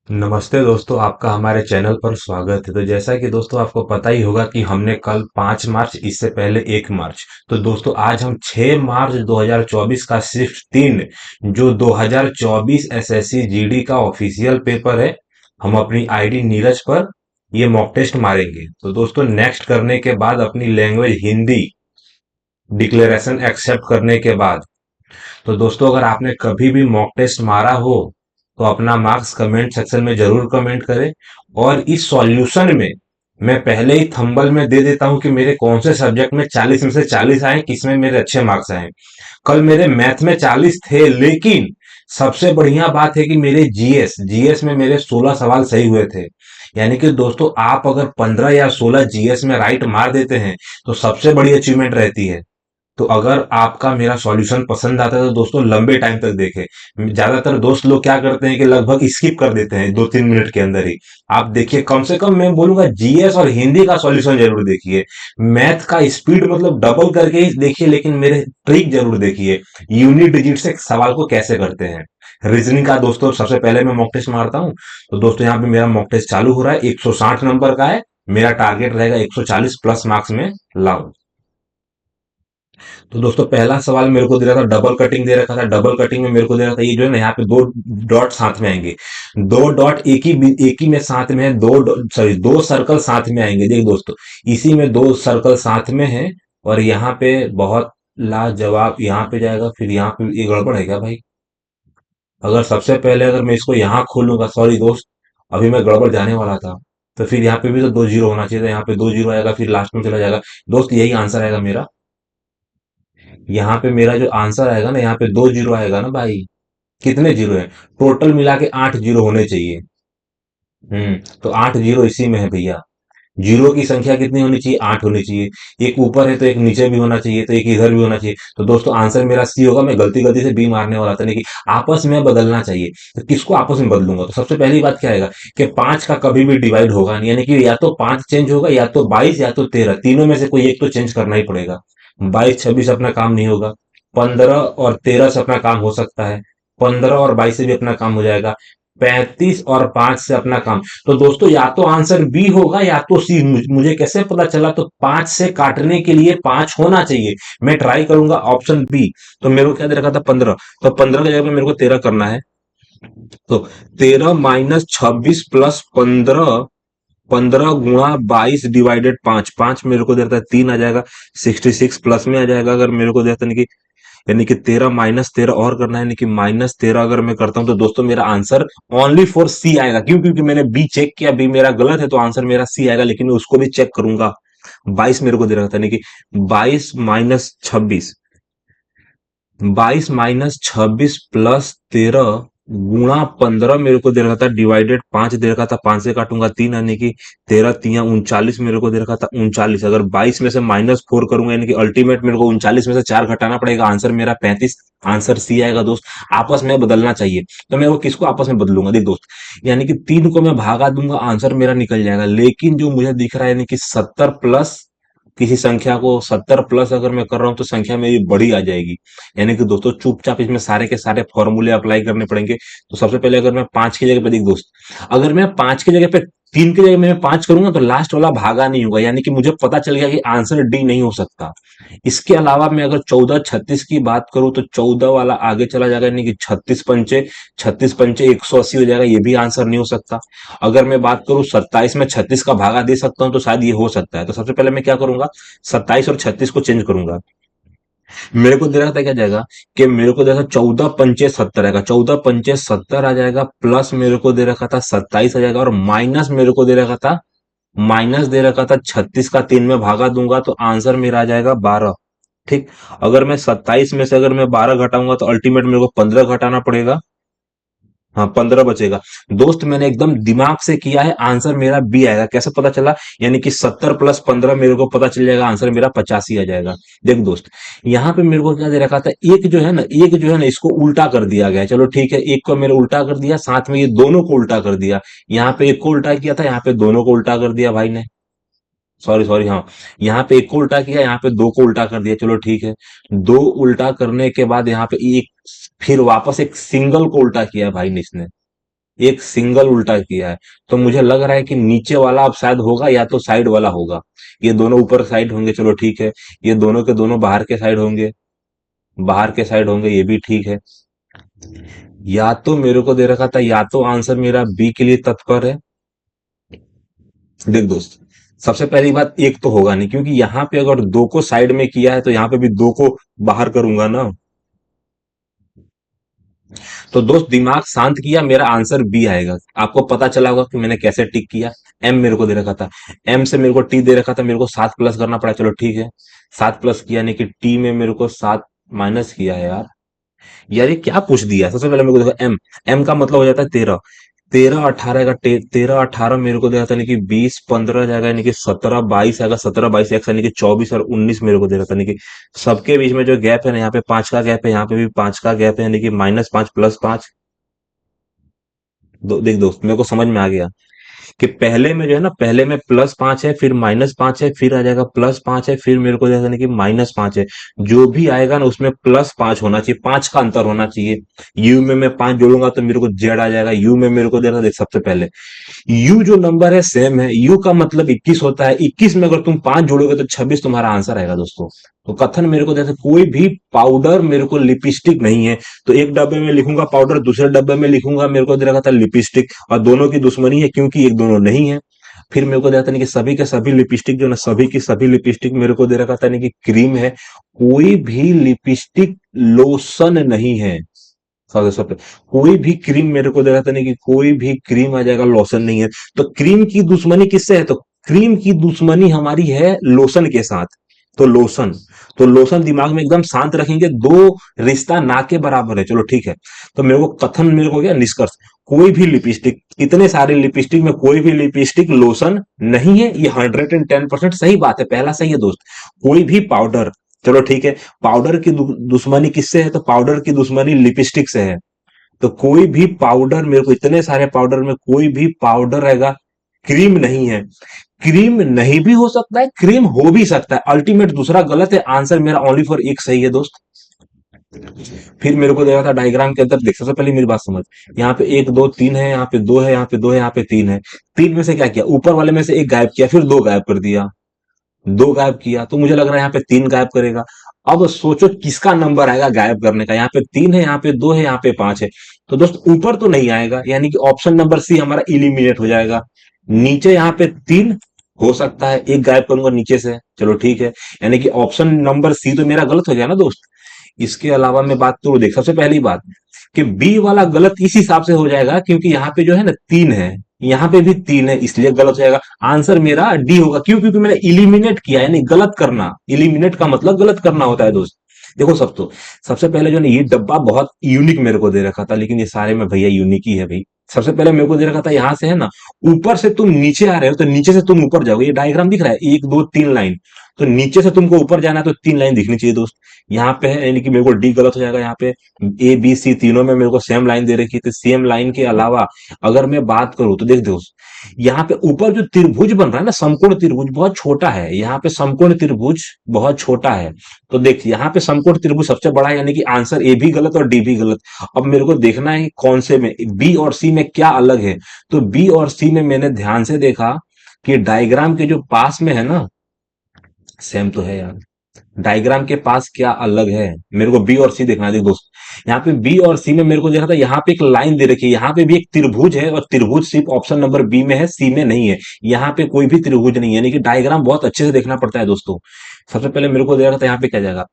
नमस्ते दोस्तों, आपका हमारे चैनल पर स्वागत है। तो जैसा कि दोस्तों आपको पता ही होगा कि हमने कल 5 मार्च, इससे पहले 1 मार्च, तो दोस्तों आज हम 6 मार्च 2024 का शिफ्ट 3 जो 2024 एसएससी जीडी का ऑफिशियल पेपर है, हम अपनी आईडी नीरज पर ये मॉक टेस्ट मारेंगे। तो दोस्तों नेक्स्ट करने के बाद अपनी लैंग्वेज हिंदी डिक्लेरेशन एक्सेप्ट करने के बाद, तो दोस्तों अगर आपने कभी भी मॉक टेस्ट मारा हो तो अपना मार्क्स कमेंट सेक्शन में जरूर कमेंट करें। और इस सॉल्यूशन में मैं पहले ही थंबल में दे देता हूं कि मेरे कौन से सब्जेक्ट में 40 में से 40 आए, किसमें मेरे अच्छे मार्क्स आए। कल मेरे मैथ में 40 थे, लेकिन सबसे बढ़िया बात है कि मेरे जीएस जीएस में मेरे 16 सवाल सही हुए थे। यानी कि दोस्तों आप अगर 15 या 16 जीएस में राइट मार देते हैं तो सबसे बड़ी अचीवमेंट रहती है। तो अगर आपका मेरा सॉल्यूशन पसंद आता है तो दोस्तों लंबे टाइम तक देखें। ज्यादातर दोस्त लोग क्या करते हैं कि लगभग स्किप कर देते हैं 2-3 मिनट के अंदर ही। आप देखिए, कम से कम मैं बोलूंगा जीएस और हिंदी का सॉल्यूशन जरूर देखिए। मैथ का स्पीड मतलब डबल करके ही देखिए, लेकिन मेरे ट्रिक जरूर देखिए, यूनिट डिजिट से सवाल को कैसे करते हैं। रीजनिंग का दोस्तों सबसे पहले मैं मॉक टेस्ट मारता हूं। तो दोस्तों यहाँ पे मेरा मॉक टेस्ट चालू हो रहा है, 160 नंबर का है। मेरा टारगेट रहेगा 140 प्लस मार्क्स में लाऊं। तो दोस्तों पहला सवाल मेरे को दे रहा था, डबल कटिंग दे रखा था। डबल कटिंग में मेरे को दे रहा था ये जो है ना, यहाँ पे दो डॉट साथ में आएंगे। दो डॉट एक ही में साथ में है, सॉरी दो सर्कल साथ में आएंगे। देख दोस्तों, इसी में दो सर्कल साथ में है। और यहाँ पे बहुत लाजवाब, यहाँ पे जाएगा, फिर यहाँ पे ये गड़बड़ है क्या भाई? अगर सबसे पहले अगर मैं इसको यहाँ खोलूंगा, सॉरी दोस्त, अभी मैं गड़बड़ जाने वाला था। तो फिर यहाँ पे भी तो दो जीरो होना चाहिए था, यहाँ पे दो जीरो आएगा, फिर लास्ट में चला जाएगा। दोस्त यही आंसर आएगा मेरा। यहाँ पे मेरा जो आंसर आएगा ना, यहाँ पे दो जीरो आएगा ना भाई। कितने जीरो है? टोटल मिला के 8 जीरो होने चाहिए। तो 8 जीरो इसी में है भैया। जीरो की संख्या कितनी होनी चाहिए? 8 होनी चाहिए। एक ऊपर है तो एक नीचे भी होना चाहिए, तो एक इधर भी होना चाहिए। तो दोस्तों आंसर मेरा सी होगा। मैं गलती गलती से बी मारने वाला था, लेकिन आपस में बदलना चाहिए। तो किसको आपस में बदलूंगा? तो सबसे पहली बात क्या आएगा कि 5 का कभी भी डिवाइड होगा नहीं, यानी कि या तो 5 चेंज होगा, या तो 22, या तो 13, तीनों में से कोई एक तो चेंज करना ही पड़ेगा। 22-26 अपना काम नहीं होगा। 15 और 13 से अपना काम हो सकता है। 15 और 22 से भी अपना काम हो जाएगा। 35 और 5 से अपना काम। तो दोस्तों या तो आंसर बी होगा या तो सी। मुझे कैसे पता चला? तो 5 से काटने के लिए 5 होना चाहिए। मैं ट्राई करूंगा ऑप्शन बी। तो मेरे को क्या दे रखा था? 15। तो 15 की जगह पे मेरे को 13 करना है। तो 13 माइनस 26 प्लस 15, 15 गुणा 22 डिवाइडेड 5, 5 मेरे को देता है 3 आ जाएगा। 66 प्लस में आ जाएगा अगर मेरे को देता है, यानी कि 13 माइनस 13 और करना है, यानी कि माइनस 13 अगर मैं करता हूं तो दोस्तों मेरा आंसर ओनली फॉर सी आएगा। क्यों? क्योंकि मैंने बी चेक किया, बी मेरा गलत है, तो आंसर मेरा सी आएगा। लेकिन मैं उसको भी चेक करूंगा। 22 मेरे को दे रखा था, यानी कि 22 माइनस 26, 22 माइनस 26 प्लस 13 गुणा 15 मेरे को दे रखा था, डिवाइडेड 5 दे रखा था। 5 से काटूंगा 3, यानी कि 13 तिया 39 मेरे को दे रखा था। 39 अगर 22 में से -4 करूंगा, यानी कि अल्टीमेट मेरे को 39 में से 4 घटाना पड़ेगा। आंसर मेरा 35। आंसर सी आएगा दोस्त। आपस में बदलना चाहिए। तो मैं वो किसको आपस में बदलूंगा? देख दोस्त, यानी कि 3 को मैं भागा दूंगा, आंसर मेरा निकल जाएगा। लेकिन जो मुझे दिख रहा है, यानी कि 70 प्लस किसी संख्या को, 70 प्लस अगर मैं कर रहा हूं तो संख्या मेरी बड़ी आ जाएगी। यानी कि दोस्तों चुपचाप इसमें सारे के सारे फॉर्मूले अप्लाई करने पड़ेंगे। तो सबसे पहले अगर मैं 5 की जगह पे, देख दोस्त, अगर मैं 5 की जगह पे 3 की जगह मैं 5 करूंगा तो लास्ट वाला भागा नहीं होगा। यानी कि मुझे पता चल गया कि आंसर डी नहीं हो सकता। इसके अलावा मैं अगर 14-36 की बात करूं तो 14 वाला आगे चला जाएगा, यानी कि 36 पंचे 180 हो जाएगा। ये भी आंसर नहीं हो सकता। अगर मैं बात करूं 27 में 36 का भागा दे सकता हूं तो शायद ये हो सकता है। तो सबसे पहले मैं क्या करूंगा? 27 और 36 को चेंज करूंगा। मेरे को दे रखा था क्या जाएगा कि मेरे को दे रखा 14 पंचे 70 आएगा। 14 पंचे 70 आ जाएगा, प्लस मेरे को दे रखा था 27 आ जाएगा, और माइनस मेरे को दे रखा था, माइनस दे रखा था 36 का 3 में भागा दूंगा तो आंसर मेरा आ जाएगा 12। ठीक। अगर मैं 27 में से अगर मैं 12 घटाऊंगा तो अल्टीमेट मेरे को 15 घटाना पड़ेगा। हाँ, 15 बचेगा। दोस्त मैंने एकदम दिमाग से किया है, आंसर मेरा बी आएगा। कैसे पता चला? यानी कि 70 प्लस 15 मेरे को पता चल जाएगा, आंसर मेरा 85 आ जाएगा। देख दोस्त, यहाँ पे मेरे को क्या दे रखा था, एक जो है ना इसको उल्टा कर दिया गया है। चलो ठीक है, एक को मैंने उल्टा कर दिया, साथ में ये दोनों को उल्टा कर दिया। यहाँ पे एक को उल्टा किया था, यहाँ पे दोनों को उल्टा कर दिया भाई ने। सॉरी सॉरी, हाँ, यहाँ पे एक को उल्टा किया, यहाँ पे दो को उल्टा कर दिया। चलो ठीक है, दो उल्टा करने के बाद यहाँ पे एक, फिर वापस एक सिंगल को उल्टा किया भाई ने इसने। एक सिंगल उल्टा किया है। तो मुझे लग रहा है कि नीचे वाला अब शायद होगा या तो साइड वाला होगा। ये दोनों ऊपर साइड होंगे, चलो ठीक है। ये दोनों के दोनों बाहर के साइड होंगे, बाहर के साइड होंगे, ये भी ठीक है। या तो मेरे को दे रखा था, या तो आंसर मेरा बी के लिए तत्पर है। देख दोस्त, सबसे पहली बात, एक तो होगा नहीं, क्योंकि यहाँ पे अगर दो को साइड में किया है तो यहाँ पे भी दो को बाहर करूंगा ना। तो दोस्त दिमाग शांत किया, मेरा आंसर बी आएगा। आपको पता चला होगा कि मैंने कैसे टिक किया। एम मेरे को दे रखा था, एम से मेरे को टी दे रखा था, मेरे को 7 प्लस करना पड़ा, चलो ठीक है। 7 प्लस किया, नहीं कि टी में मेरे को 7 माइनस किया है यार। यार ये क्या पूछ दिया। सबसे पहले मेरे को देखो, एम, एम का मतलब हो जाता है 13। 13 18 का 13 18 मेरे को दे रहा था, यानी कि 20 15 जाएगा, यानी कि 17 22 आएगा, 17 22 एक, यानी कि 24 और 19 मेरे को दे रहा था, यानी कि सबके बीच में जो गैप है ना, यहाँ पे 5 का गैप है, यहाँ पे भी 5 का गैप है, यानी कि -5 +5। देख दोस्त, मेरे को समझ में आ गया कि पहले में जो है ना, पहले में +5 है, फिर -5 है, फिर आ जाएगा +5 है, फिर मेरे को जैसा नहीं कि -5 है। जो भी आएगा ना उसमें +5 होना चाहिए, 5 का अंतर होना चाहिए। यू में मैं 5 जोड़ूंगा तो मेरे को जेड आ जाएगा। यू में मेरे को देना, देख सबसे पहले यू जो नंबर है सेम है, यू का मतलब 21 होता है। 21 में अगर तुम 5 जोड़ोगे तो 26 तुम्हारा आंसर आएगा दोस्तों। तो कथन मेरे को जैसे कोई भी पाउडर मेरे को लिपस्टिक नहीं है, तो एक डब्बे में लिखूंगा पाउडर, दूसरे डब्बे में लिखूंगा मेरे को दे रखा था लिपस्टिक, और दोनों की दुश्मनी है क्योंकि एक दोनों नहीं है। फिर मेरे को देता नहीं कि सभी के सभी लिपस्टिक जो ना, सभी की सभी लिपस्टिक मेरे को दे रखा था नहीं कि क्रीम है। कोई भी लिपस्टिक लोशन नहीं है। सबसे सबसे कोई भी क्रीम मेरे को दे रहा था नहीं कि कोई भी क्रीम आ जाएगा, लोशन नहीं है। तो क्रीम की दुश्मनी किससे है? तो क्रीम की दुश्मनी हमारी है लोशन के साथ। तो लोशन, तो लोशन दिमाग में एकदम शांत रखेंगे, दो रिश्ता ना के बराबर है, चलो ठीक है। तो मेरे को कथन, मेरे को क्या निष्कर्ष, कोई भी लिपस्टिक, इतने सारे लिपस्टिक में कोई भी लिपस्टिक लोशन नहीं है। ये 110% सही बात है, पहला सही है दोस्त। कोई भी पाउडर, चलो ठीक है, पाउडर की दुश्मनी किससे है? तो पाउडर की दुश्मनी लिपस्टिक से है। तो कोई भी पाउडर, मेरे को इतने सारे पाउडर में कोई भी पाउडर रहेगा क्रीम नहीं है। क्रीम नहीं भी हो सकता है, क्रीम हो भी सकता है, अल्टीमेट दूसरा गलत है, आंसर मेरा ओनली फॉर एक सही है दोस्त। फिर मेरे को देखा था डायग्राम के अंदर, देख सबसे पहले मेरी बात समझ। यहाँ पे 1 2 3 है, यहाँ पे 2 है, यहाँ पे 2 है, यहाँ पे 3 है। 3 में से क्या किया? ऊपर वाले में से एक गायब किया, फिर 2 गायब कर दिया। 2 गायब किया, तो मुझे लग रहा है यहाँ पे 3 गायब करेगा। अब सोचो किसका नंबर आएगा गायब करने का। यहाँ पे 3 है, यहाँ पे 2 है, यहाँ पे 5 है। तो दोस्त ऊपर तो नहीं आएगा, यानी कि ऑप्शन नंबर सी हमारा इलिमिनेट हो जाएगा। नीचे यहाँ पे 3 हो सकता है, एक गायब करूंगा नीचे से, चलो ठीक है। यानी कि ऑप्शन नंबर सी तो मेरा गलत हो गया ना दोस्त। इसके अलावा मैं बात करूं, देख सबसे पहली बात कि बी वाला गलत इस हिसाब से हो जाएगा क्योंकि यहाँ पे जो है ना 3 है, यहाँ पे भी 3 है, इसलिए गलत हो जाएगा। आंसर मेरा डी होगा। क्यों? क्योंकि मैंने इलिमिनेट किया, यानी गलत करना। इलिमिनेट का मतलब गलत करना होता है दोस्त। देखो सब तो, सबसे पहले जो है ना, ये डब्बा बहुत यूनिक मेरे को दे रखा था, लेकिन ये सारे में भैया यूनिक ही है भाई। सबसे पहले मेरे को दे रखा था यहाँ से है ना, ऊपर से तुम नीचे आ रहे हो तो नीचे से तुम ऊपर जाओगे। ये डायग्राम दिख रहा है, 1 2 3 लाइन। तो नीचे से तुमको ऊपर जाना है तो 3 लाइन दिखनी चाहिए दोस्त। यहाँ पे है, यानी कि मेरे को डी गलत हो जाएगा। यहाँ पे ए बी सी तीनों में मेरे को सेम लाइन दे रखी है, तो सेम लाइन के अलावा अगर मैं बात करूं तो देख दोस्त, यहाँ पे ऊपर जो त्रिभुज बन रहा है ना, समकोण त्रिभुज बहुत छोटा है। यहाँ पे समकोण त्रिभुज बहुत छोटा है। तो देख यहाँ पे समकोण त्रिभुज सबसे बड़ा है, यानी कि आंसर ए भी गलत और डी भी गलत। अब मेरे को देखना है कि कौन से में बी और सी में क्या अलग है। तो बी और सी में मैंने ध्यान से देखा कि डायग्राम के जो पास में है ना, सेम तो है यार। डायग्राम के पास क्या अलग है, मेरे को बी और सी देखना है। देख दोस्त, यहाँ पे बी और सी में मेरे को देखा था, यहाँ पे एक लाइन दे रखी है, यहाँ पे भी एक त्रिभुज है, और त्रिभुज सिर्फ ऑप्शन नंबर बी में है, सी में नहीं है। यहाँ पे कोई भी त्रिभुज नहीं है, यानी कि डायग्राम बहुत अच्छे से देखना पड़ता है दोस्तों। सबसे पहले मेरे को दे रखा था यहाँ पे क्या जाएगा,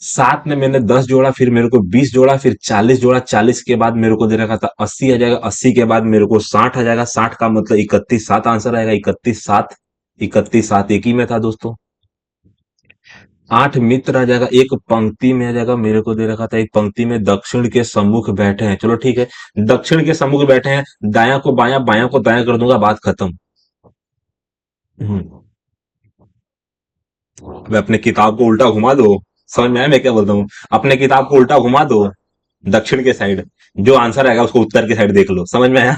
7 में मैंने 10 जोड़ा, फिर मेरे को 20 जोड़ा, फिर 40 जोड़ा, 40 के बाद मेरे को दे रखा था 80 आ जाएगा, 80 के बाद मेरे को 60 आ जाएगा, 60 का मतलब 31 7 आंसर आएगा, 31 7, 31 7 एक ही में था दोस्तों। 8 मित्र आ जाएगा, एक पंक्ति में आ जाएगा, मेरे को दे रखा था एक पंक्ति में दक्षिण के सम्मुख बैठे हैं, चलो ठीक है। दक्षिण के सम्मुख बैठे हैं, दाया को बाया, बाया को दाया कर दूंगा, बात खत्म। हम्म। मैं अपने किताब को उल्टा घुमा दो, समझ में आया मैं क्या बोलता हूँ? अपने किताब को उल्टा घुमा दो, दक्षिण के साइड, जो आंसर आएगा उसको उत्तर के साइड देख लो, समझ में आया?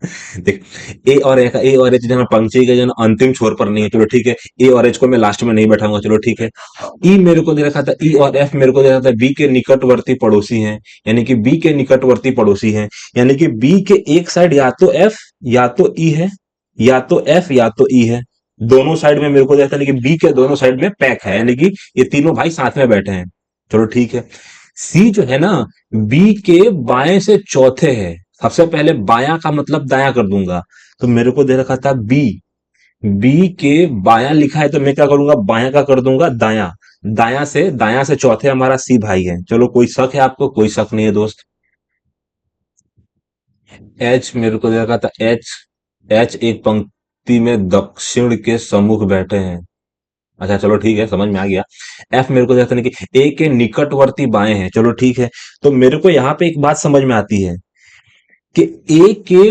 देख, ए और एच जो है ना पंक्ति के जो है ना अंतिम छोर पर नहीं है, चलो ठीक है। ए और एच को मैं लास्ट में नहीं बैठाऊंगा, चलो ठीक है। ई मेरे को दे रखा था, ई और एफ मेरे को दे रखा था बी के निकटवर्ती पड़ोसी हैं, यानी कि बी के निकटवर्ती पड़ोसी हैं, यानी कि बी के एक साइड या तो एफ या तो ई है, या तो एफ या तो ई है। दोनों साइड में मेरे को देखता है कि बी के दोनों साइड में पैक है, यानी कि ये तीनों भाई साथ में बैठे हैं। चलो ठीक है। सी जो है ना, बी के बाएं से चौथे है। सबसे पहले बायां का मतलब दायां कर दूंगा, तो मेरे को दे रखा था बी, बी के बायां लिखा है तो मैं क्या करूंगा, बायां का कर दूंगा दायां। दायां से चौथे हमारा सी भाई है। चलो कोई शक है आपको? कोई शक नहीं है दोस्त। एच मेरे को दे रखा था, एच, एच एक पंक्ति में दक्षिण के सम्मुख बैठे हैं। अच्छा चलो ठीक है, समझ में आ गया। एफ मेरे को देखते हैं कि ए के निकटवर्ती बाएं हैं, चलो ठीक है। तो मेरे को यहाँ पे एक बात समझ में आती है कि ए के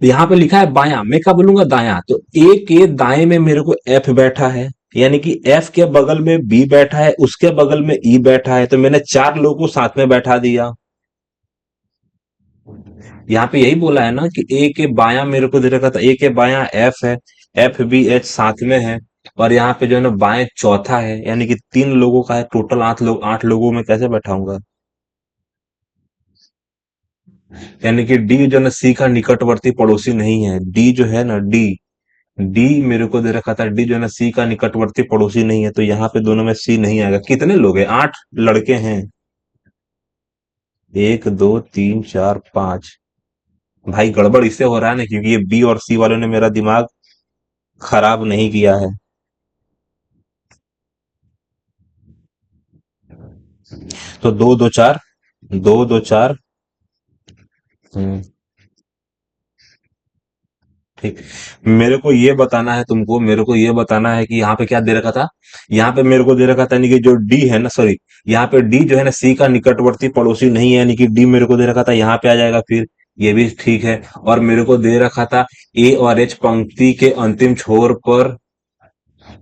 यहाँ पे लिखा है बायां, मैं क्या बोलूंगा, दायां। तो ए के दाएं में मेरे को एफ बैठा है, यानी कि एफ के बगल में बी बैठा है, उसके बगल में ई बैठा है, तो मैंने चार लोगों को साथ में बैठा दिया। यहाँ पे यही बोला है ना कि ए के बायां मेरे को दे रखा था, ए के बायां एफ है, एफ बी एच साथ में है, और यहाँ पे जो है ना बाएं चौथा है, यानी कि तीन लोगों का है। टोटल आठ लोगों में कैसे बैठाऊंगा? यानी कि डी जो है ना सी का निकटवर्ती पड़ोसी नहीं है। डी जो है ना, डी, डी मेरे को दे रखा था, डी जो है ना सी का निकटवर्ती पड़ोसी नहीं है, तो यहाँ पे दोनों में सी नहीं आएगा। कितने लोग हैं? आठ लड़के हैं। एक दो तीन चार पांच। भाई गड़बड़ इससे हो रहा है ना, क्योंकि ये बी और सी वालों ने मेरा दिमाग खराब नहीं किया है। तो दो दो चार, दो दो चार। हम्म, ठीक। मेरे को ये बताना है तुमको, मेरे को ये बताना है कि यहाँ पे क्या दे रखा था। यहाँ पे मेरे को दे रखा था, यानी कि जो डी है ना, सॉरी, यहाँ पे डी जो है ना सी का निकटवर्ती पड़ोसी नहीं है, यानी कि डी मेरे को दे रखा था यहाँ पे आ जाएगा फिर। ये भी ठीक है। और मेरे को दे रखा था ए और एच पंक्ति के अंतिम छोर पर,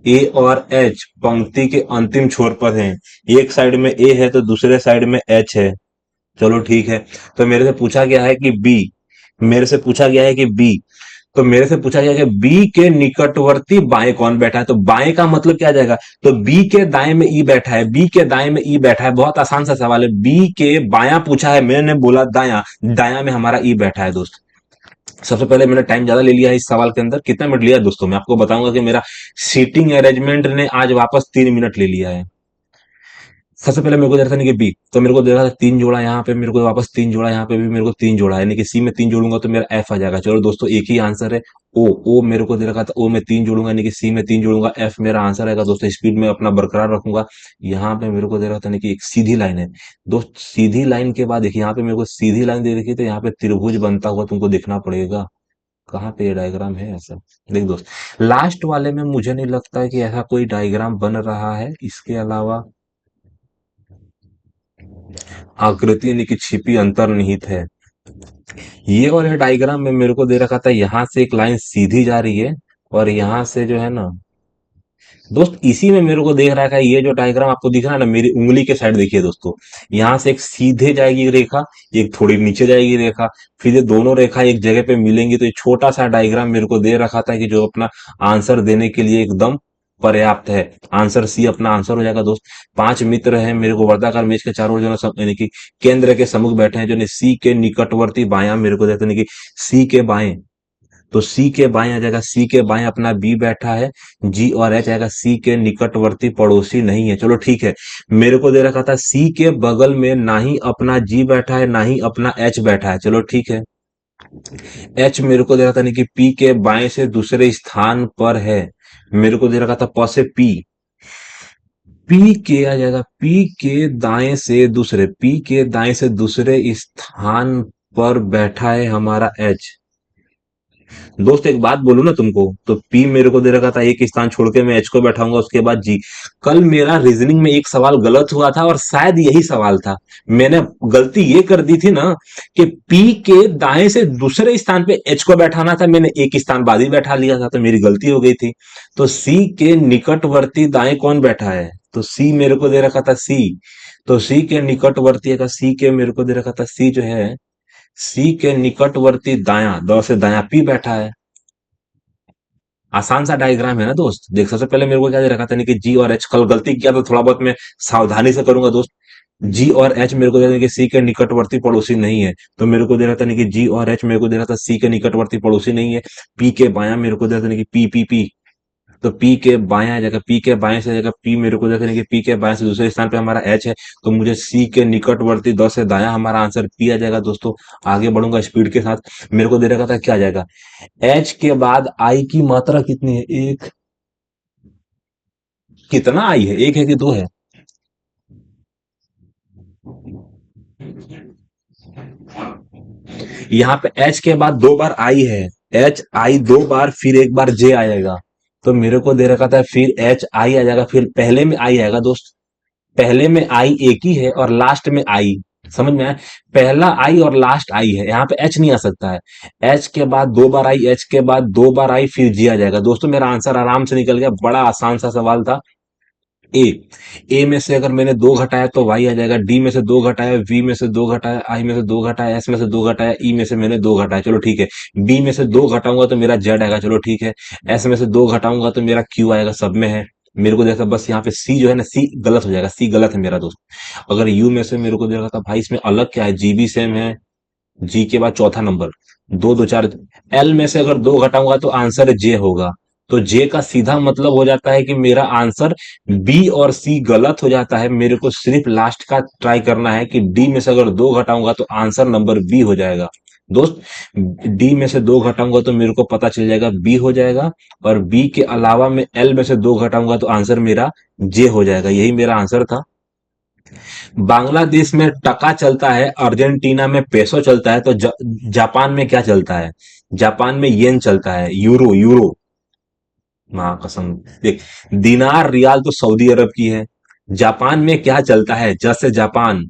ए और एच पंक्ति के अंतिम छोर पर हैं। एक साइड में ए है तो दूसरे साइड में एच है। चलो ठीक है। तो मेरे से पूछा गया है कि बी, मेरे से पूछा गया है कि बी, तो मेरे से पूछा गया कि बी के निकटवर्ती बाएं कौन बैठा है, तो बाएं का मतलब क्या आ जाएगा? तो बी के दाएं में ई बैठा है, बी के दाएं में ई बैठा है। बहुत आसान सा सवाल है। बी के बायां पूछा है, मैंने बोला दायां, दायां में हमारा ई बैठा है दोस्त। सबसे पहले मैंने टाइम ज्यादा ले लिया है इस सवाल के अंदर। कितना मिनट लिया है दोस्तों? मैं आपको बताऊंगा कि मेरा सीटिंग अरेंजमेंट ने आज वापस 3 मिनट ले लिया है। सबसे पहले मेरे को दे रहा था, कि बी, तो मेरे को दे रहा था तीन जोड़ा, यहाँ पे मेरे को वापस तीन जोड़ा, यहाँ पे भी मेरे को तीन जोड़ा है, यानी कि सी में तीन जोड़ूंगा तो मेरा एफ आ जाएगा। चलो दोस्तों, एक ही आंसर है। ओ, ओ मेरे को दे रखा था, ओ में तीन जोड़ूंगा, यानी कि सी में तीन जोड़ूंगा, एफ मेरा आंसर आएगा दोस्तों। स्पीड में अपना बरकरार रखूंगा। यहाँ पे मेरे को दे रहा था कि एक सीधी लाइन है दोस्त। सीधी लाइन के बाद देखिए, यहाँ पे मेरे को सीधी लाइन दे रखी है, तो यहाँ पे त्रिभुज बनता हुआ तुमको देखना पड़ेगा। कहाँ पे ये डायग्राम है ऐसा? देख दोस्त, लास्ट वाले में मुझे नहीं लगता है कि ऐसा कोई डायग्राम बन रहा है। इसके अलावा आकृति यानी कि छिपी अंतर्निहित है। ये वाले डायग्राम में मेरे को दे रखा था, यहाँ से एक लाइन सीधी जा रही है, और यहाँ से जो है ना दोस्त, इसी में मेरे को देख रहा है, ये जो डायग्राम आपको दिख रहा है ना, मेरी उंगली के साइड देखिए दोस्तों। यहाँ से एक सीधे जाएगी रेखा, एक थोड़ी नीचे जाएगी रेखा, फिर ये दोनों रेखा एक जगह पे मिलेंगी, तो ये छोटा सा डायग्राम मेरे को दे रखा था कि जो अपना आंसर देने के लिए एकदम पर्याप्त है। आंसर सी अपना आंसर हो जाएगा दोस्त। पांच मित्र हैं मेरे को वर्ताकार मेज के चारों ओर, जो है यानी कि केंद्र के सम्मुख बैठे हैं, जो सी के निकटवर्ती बायां मेरे को देते हैं कि सी के बाएं, तो सी के बाएं आ जाएगा, सी के बाएं अपना बी बैठा है। जी और एच आएगा, सी के निकटवर्ती पड़ोसी नहीं है। चलो ठीक है। मेरे को दे रखा था सी के बगल में ना ही अपना जी बैठा है, ना ही अपना एच बैठा है। चलो ठीक है। एच मेरे को दे रखा था नहीं कि पी के बाएं से दूसरे स्थान पर है। मेरे को दे रखा था प से पी, पी के आ जाएगा, पी के दाएं से दूसरे स्थान पर बैठा है हमारा एच। दोस्त एक बात बोलूं ना तुमको, तो पी मेरे को दे रखा था, एक स्थान छोड़ के मैं एच को बैठाऊंगा, उसके बाद जी। कल मेरा रीजनिंग में एक सवाल गलत हुआ था, और शायद यही सवाल था। मैंने गलती ये कर दी थी ना, कि पी के दाएं से दूसरे स्थान पे एच को बैठाना था, मैंने एक स्थान बाद ही बैठा लिया था, तो मेरी गलती हो गई थी। तो सी के निकटवर्ती दाएं कौन बैठा है? तो सी मेरे को दे रखा था सी, तो सी के निकटवर्ती का सी के मेरे को दे रखा था सी जो है, सी के निकटवर्ती दायां, द से दायां पी बैठा है। आसान सा डायग्राम है ना दोस्त। देख, सबसे पहले मेरे को क्या दे रखा था, नहीं कि जी और एच, कल गलती किया तो थोड़ा बहुत मैं सावधानी से करूंगा दोस्त। जी और एच मेरे को दे रहा था कि सी के निकटवर्ती पड़ोसी नहीं है, तो मेरे को दे रहा था नहीं कि जी और एच मेरे को दे रहा था सी के निकटवर्ती पड़ोसी नहीं है। पी के बायां मेरे को दे रहा था नहीं कि पी पी पी, तो पी के बाएं आ जाएगा, पी के बाएं से जाएगा पी, मेरे को देखा कि पी के बाएं से दूसरे स्थान पे हमारा एच है, तो मुझे सी के निकटवर्ती द से दाया हमारा आंसर पी आ जाएगा दोस्तों। आगे बढ़ूंगा स्पीड के साथ। मेरे को दे रखा था क्या आ जाएगा, एच के बाद आई की मात्रा कितनी है, एक। कितना आई है, एक है कि दो है? यहाँ पे एच के बाद दो बार आई है, एच आई दो बार, फिर एक बार जे आएगा। तो मेरे को दे रखा था फिर एच आई आ जाएगा, फिर पहले में आई आएगा दोस्त। पहले में आई एक ही है और लास्ट में आई, समझ में आया? पहला आई और लास्ट आई है, यहाँ पे एच नहीं आ सकता है। एच के बाद दो बार आई, एच के बाद दो बार आई, फिर जी आ जाएगा दोस्तों। मेरा आंसर आराम से निकल गया, बड़ा आसान सा सवाल था। ए, ए में से अगर मैंने दो घटाया तो वाई आ जाएगा, डी में से दो घटाया, वी में से दो घटाया, आई में से दो घटाया, एस में से दो घटाया, ई में से मैंने दो घटाया, चलो ठीक है। बी में से दो घटाऊंगा तो मेरा जेड आएगा, चलो ठीक है। एस में से दो घटाऊंगा तो मेरा क्यू आएगा, सब में है। मेरे को देखा बस यहाँ पे सी जो है ना, सी गलत हो जाएगा, सी गलत है मेरा दोस्त। अगर यू में से मेरे को देखा था भाई, इसमें अलग क्या है, जी भी सेम है, जी के बाद चौथा नंबर, दो दो चार। एल में से अगर दो घटाऊंगा तो आंसर जे होगा, तो जे का सीधा मतलब हो जाता है कि मेरा आंसर बी और सी गलत हो जाता है। मेरे को सिर्फ लास्ट का ट्राई करना है कि डी में से अगर दो घटाऊंगा तो आंसर नंबर बी हो जाएगा दोस्त। डी में से दो घटाऊंगा तो मेरे को पता चल जाएगा बी हो जाएगा, और बी के अलावा मैं एल में से दो घटाऊंगा तो आंसर मेरा जे हो जाएगा। यही मेरा आंसर था। बांग्लादेश में टका चलता है, अर्जेंटीना में पेसो चलता है, तो जापान में क्या चलता है? जापान में येन चलता है, यूरो, यूरो। मां कसम। देख, दिनार रियाल तो सऊदी अरब की है। जापान में क्या चलता है, जैसे जापान,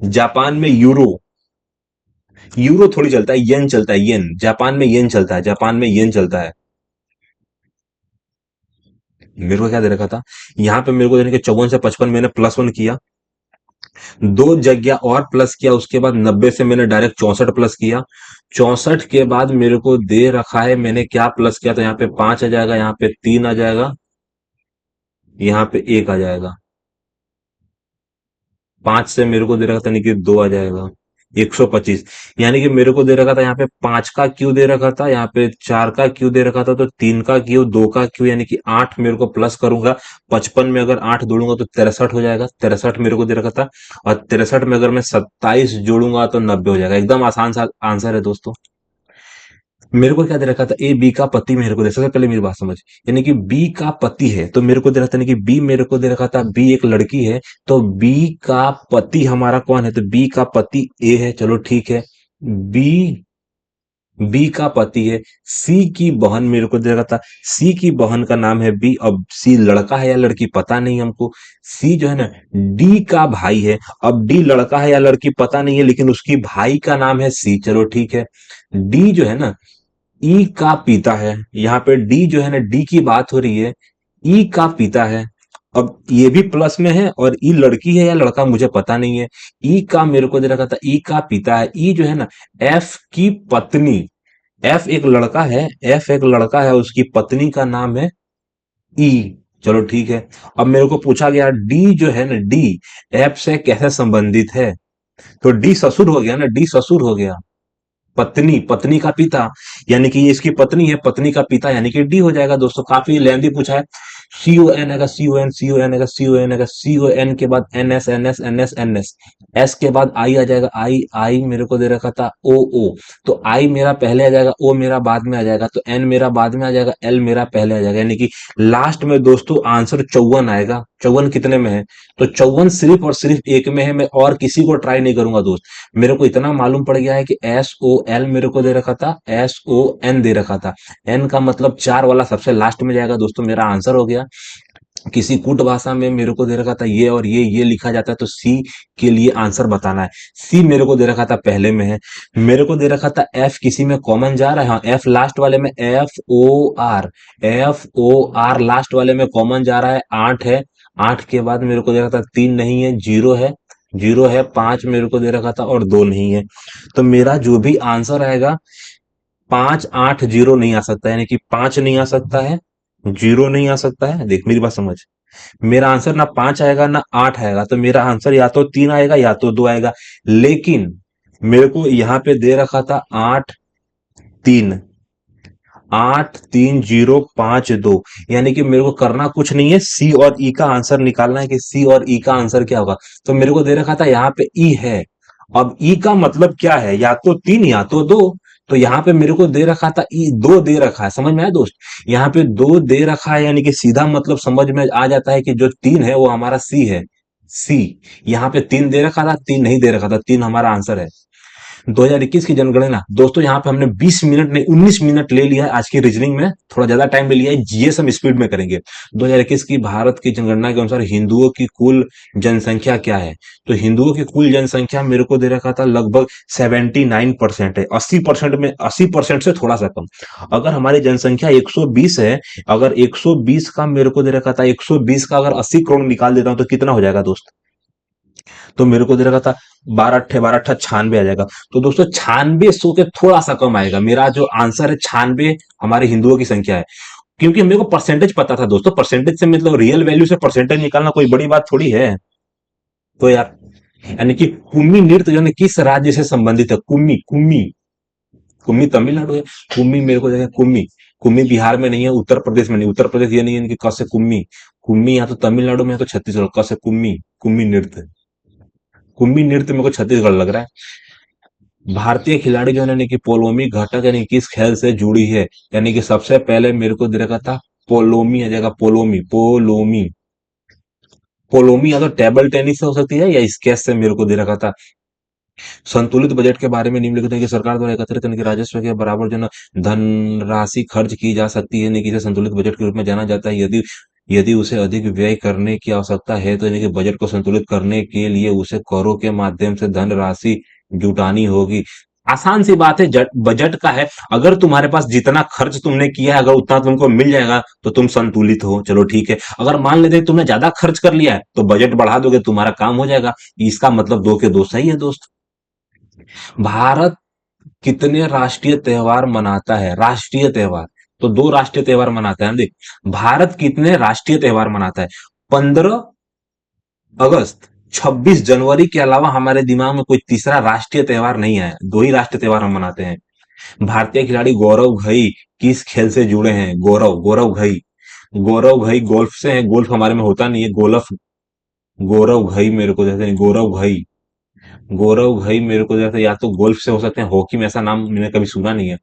जापान में यूरो, यूरो थोड़ी चलता है, येन चलता है, येन। जापान में येन चलता है, जापान में येन चलता है। मेरे को क्या दे रखा था, यहाँ पे मेरे को देने के 54 से 55 मैंने +1 किया, दो जगह और प्लस किया, उसके बाद 90 से मैंने डायरेक्ट 64 प्लस किया। 64 के बाद मेरे को दे रखा है मैंने क्या प्लस किया, तो यहाँ पे 5 आ जाएगा, यहाँ पे 3 आ जाएगा, यहाँ पे 1 आ जाएगा। 5 से मेरे को दे रखा था नहीं कि 2 आ जाएगा, 125। यानी कि मेरे को दे रखा था यहाँ पे 5 का क्यू दे रखा था, यहाँ पे 4 का क्यू दे रखा था, तो 3 का क्यू, 2 का क्यू, यानी कि 8 मेरे को प्लस करूंगा। 55 में अगर 8 जोड़ूंगा तो 63 हो जाएगा, 63 मेरे को दे रखा था। और 63 में अगर मैं 27 जोड़ूंगा तो 90 हो जाएगा। एकदम आसान सा आंसर है दोस्तों। मेरे को क्या दे रखा था, ए बी का पति मेरे को दे, सबसे पहले मेरी बात समझ। यानी कि बी का पति है, तो मेरे को दे रखा था, कि बी मेरे को दे रखा था, बी एक लड़की है, तो बी का पति हमारा कौन है, तो बी का पति ए है, चलो ठीक है। बी, बी का पति है। सी की बहन मेरे को दे रखा था, सी की बहन का नाम है बी। अब सी लड़का है या लड़की पता नहीं हमको। सी जो है ना, डी का भाई है। अब डी लड़का है या लड़की पता नहीं है, लेकिन उसकी भाई का नाम है सी, चलो ठीक है। डी जो है ना, ई का पिता है। यहाँ पे डी जो है ना, डी की बात हो रही है, ई का पिता है। अब ये भी प्लस में है, और ई लड़की है या लड़का मुझे पता नहीं है। ई का मेरे को दे रखा था, ई का पिता है। ई जो है ना, एफ की पत्नी, एफ एक लड़का है, एफ एक लड़का है, उसकी पत्नी का नाम है ई, चलो ठीक है। अब मेरे को पूछा गया डी जो है ना, डी एफ से कैसे संबंधित है, तो डी ससुर हो गया ना, डी ससुर हो गया। पत्नी, पत्नी का पिता, यानी कि ये इसकी पत्नी है, पत्नी का पिता यानी कि डी हो जाएगा दोस्तों। काफी लेंदी पूछा है। सी ओ एन आएगा, सी ओ एन, सी ओ एन आएगा, सी ओ एन आएगा, सी ओ एन के बाद N S, N S, N S, N S, S के बाद आई आ जाएगा, आई, आई मेरे को दे रखा था ओ ओ, तो आई मेरा पहले आ जाएगा, ओ मेरा बाद में आ जाएगा, तो एन मेरा बाद में आ जाएगा, एल मेरा पहले आ जाएगा, यानी कि लास्ट में दोस्तों आंसर 54 आएगा। 54 कितने में है, तो 54 सिर्फ और सिर्फ एक में है। मैं और किसी को ट्राई नहीं करूंगा दोस्त। मेरे को इतना मालूम पड़ गया है कि एस ओ एल मेरे को दे रखा था, एस ओ एन दे रखा था। एन का मतलब 4 वाला सबसे लास्ट में जाएगा दोस्तों, मेरा आंसर हो गया। किसी कूट भाषा में मेरे को दे रखा था ये और ये लिखा जाता है, तो सी के लिए आंसर बताना है। सी मेरे को दे रखा था पहले में है। मेरे को दे रखा था एफ किसी में कॉमन जा रहा है, हाँ एफ लास्ट वाले में, F O R, F O R last वाले में कॉमन जा रहा है, 8 है। 8 के बाद मेरे को दे रखा था 3 नहीं है, 0 है। जीरो है, 5 मेरे को दे रखा था और 2 नहीं है। तो मेरा जो भी आंसर आएगा 580 नहीं आ सकता, यानी कि 5 नहीं आ सकता है, 0 नहीं आ सकता है। देख मेरी बात समझ, मेरा आंसर ना 5 आएगा ना 8 आएगा, तो मेरा आंसर या तो 3 आएगा या तो 2 आएगा। लेकिन मेरे को यहाँ पे दे रखा था 8 3, 83052, यानी कि मेरे को करना कुछ नहीं है, सी और ई का आंसर निकालना है कि सी और ई का आंसर क्या होगा। तो मेरे को दे रखा था यहाँ पे ई है। अब ई का मतलब क्या है, या तो 3 या तो 2। तो यहाँ पे मेरे को दे रखा था ई, 2 दे रखा है, समझ में आया दोस्त। यहाँ पे 2 दे रखा है, यानी कि सीधा मतलब समझ में आ जाता है कि जो 3 है वो हमारा सी है। सी, यहाँ पे 3 दे रखा था, 3 नहीं दे रखा था, 3 हमारा आंसर है। 2021 की जनगणना दोस्तों, यहाँ पे हमने 20 मिनट नहीं 19 मिनट ले लिया है। आज की रीजनिंग में थोड़ा ज्यादा टाइम ले लिया है, जीएस हम स्पीड में करेंगे। 2021 की भारत की जनगणना के अनुसार हिंदुओं की कुल जनसंख्या क्या है। तो हिंदुओं की कुल जनसंख्या मेरे को दे रखा था लगभग 79% है, 80% में, 80% से थोड़ा सा कम। अगर हमारी जनसंख्या 120 है, अगर 120 का मेरे को दे रखा था, 120 का अगर 80 करोड़ निकाल देता हूं तो कितना हो जाएगा दोस्त। तो मेरे को दे रखा था 12 अट्ठे 96 आ जाएगा। तो दोस्तों 96 के थोड़ा सा कम आएगा। मेरा जो आंसर है 96 हमारे हिंदुओं की संख्या है। क्योंकि मेरे को परसेंटेज पता था दोस्तों, परसेंटेज से मतलब रियल वैल्यू से परसेंटेज निकालना कोई बड़ी बात थोड़ी है। तो यार, यानी कि कुम्मी नृत्य जो है किस राज्य से संबंधित है, कुम्मी कुम्मी, कुम्मी तमिलनाडु है। कुम्मी मेरे को जगह कुम्मी, कुम्मी बिहार में नहीं है, उत्तर प्रदेश में नहीं, उत्तर प्रदेश ये नहीं है कि क से कुम्मी, कुम्मी या तो तमिलनाडु में है तो छत्तीसगढ़, क से कुम्मी, कुम्मी नृत्य, कुम्मी नृत्य मेरे को छत्तीसगढ़ लग रहा है। भारतीय खिलाड़ी जो है यानी कि पोलोमी घटक यानी किस खेल से जुड़ी है, यानी कि सबसे पहले मेरे को दे रखा था पोलोमी आ जाएगा, पोलोमी पोलोमी, पोलोमी या तो टेबल टेनिस से हो सकती है या स्केश से मेरे को दे रखा था। संतुलित बजट के बारे में निम्नलिखित है कि सरकार द्वारा एकत्रित यानी कि राजस्व के बराबर जो है ना धनराशि खर्च की जा सकती है, यानी कि इसे संतुलित बजट के रूप में जाना जाता है। यदि यदि उसे अधिक व्यय करने की आवश्यकता है तो यानी कि बजट को संतुलित करने के लिए उसे करों के माध्यम से धनराशि जुटानी होगी। आसान सी बात है, बजट का है। अगर तुम्हारे पास जितना खर्च तुमने किया है अगर उतना तुमको मिल जाएगा तो तुम संतुलित हो, चलो ठीक है। अगर मान लेते तुमने ज्यादा खर्च कर लिया है तो बजट बढ़ा दोगे, तुम्हारा काम हो जाएगा। इसका मतलब दो के दो सही है दोस्त। भारत कितने राष्ट्रीय त्योहार मनाता है, राष्ट्रीय त्योहार। तो दो राष्ट्रीय त्योहार मनाता है, देख भारत कितने राष्ट्रीय त्योहार मनाता है। 15 अगस्त, 26 जनवरी के अलावा हमारे दिमाग में कोई तीसरा राष्ट्रीय त्योहार नहीं है, दो ही राष्ट्रीय त्योहार हम मनाते हैं। भारतीय खिलाड़ी गौरव घई किस खेल से जुड़े हैं, गौरव गौरव घई, गौरव घई गोल्फ से है। गोल्फ हमारे में होता नहीं है, गोल्फ, गौरव घई मेरे को जैसे नहीं, गौरव घई, गौरव घई मेरे को जैसे या तो गोल्फ से हो सकते हैं, हॉकी में ऐसा नाम मैंने कभी सुना नहीं है।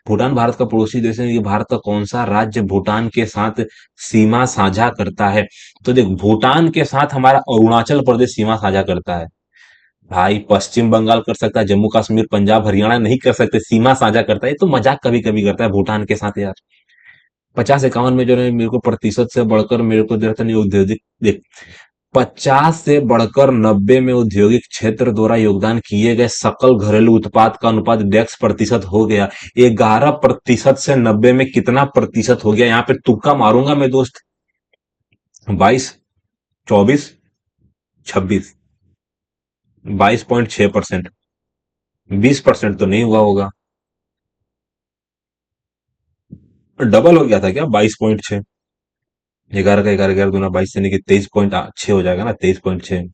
भूटान भारत का पड़ोसी देश है, ये भारत का कौन सा राज्य भूटान के साथ सीमा साझा करता है। तो देख भूटान के साथ हमारा अरुणाचल प्रदेश सीमा साझा करता है। भाई पश्चिम बंगाल कर सकता है, जम्मू कश्मीर पंजाब हरियाणा नहीं कर सकते, सीमा साझा करता है। ये तो मजाक कभी कभी करता है भूटान के साथ यार। 50 51 में जो है मेरे को प्रतिशत से बढ़कर मेरे को देखता नहीं औद्योगिक देख, 50 से बढ़कर 90 में औद्योगिक क्षेत्र द्वारा योगदान किए गए सकल घरेलू उत्पाद का अनुपात डेक्स प्रतिशत हो गया। 11% से 90 में कितना प्रतिशत हो गया, यहाँ पे तुक्का मारूंगा मैं दोस्त। 22, 24, 26, 22.6%। 20% तो नहीं हुआ होगा, डबल हो गया था क्या, 22.6। 11 का 11 11 दूना 22 यानी कि 23.6 हो जाएगा ना, 23.6।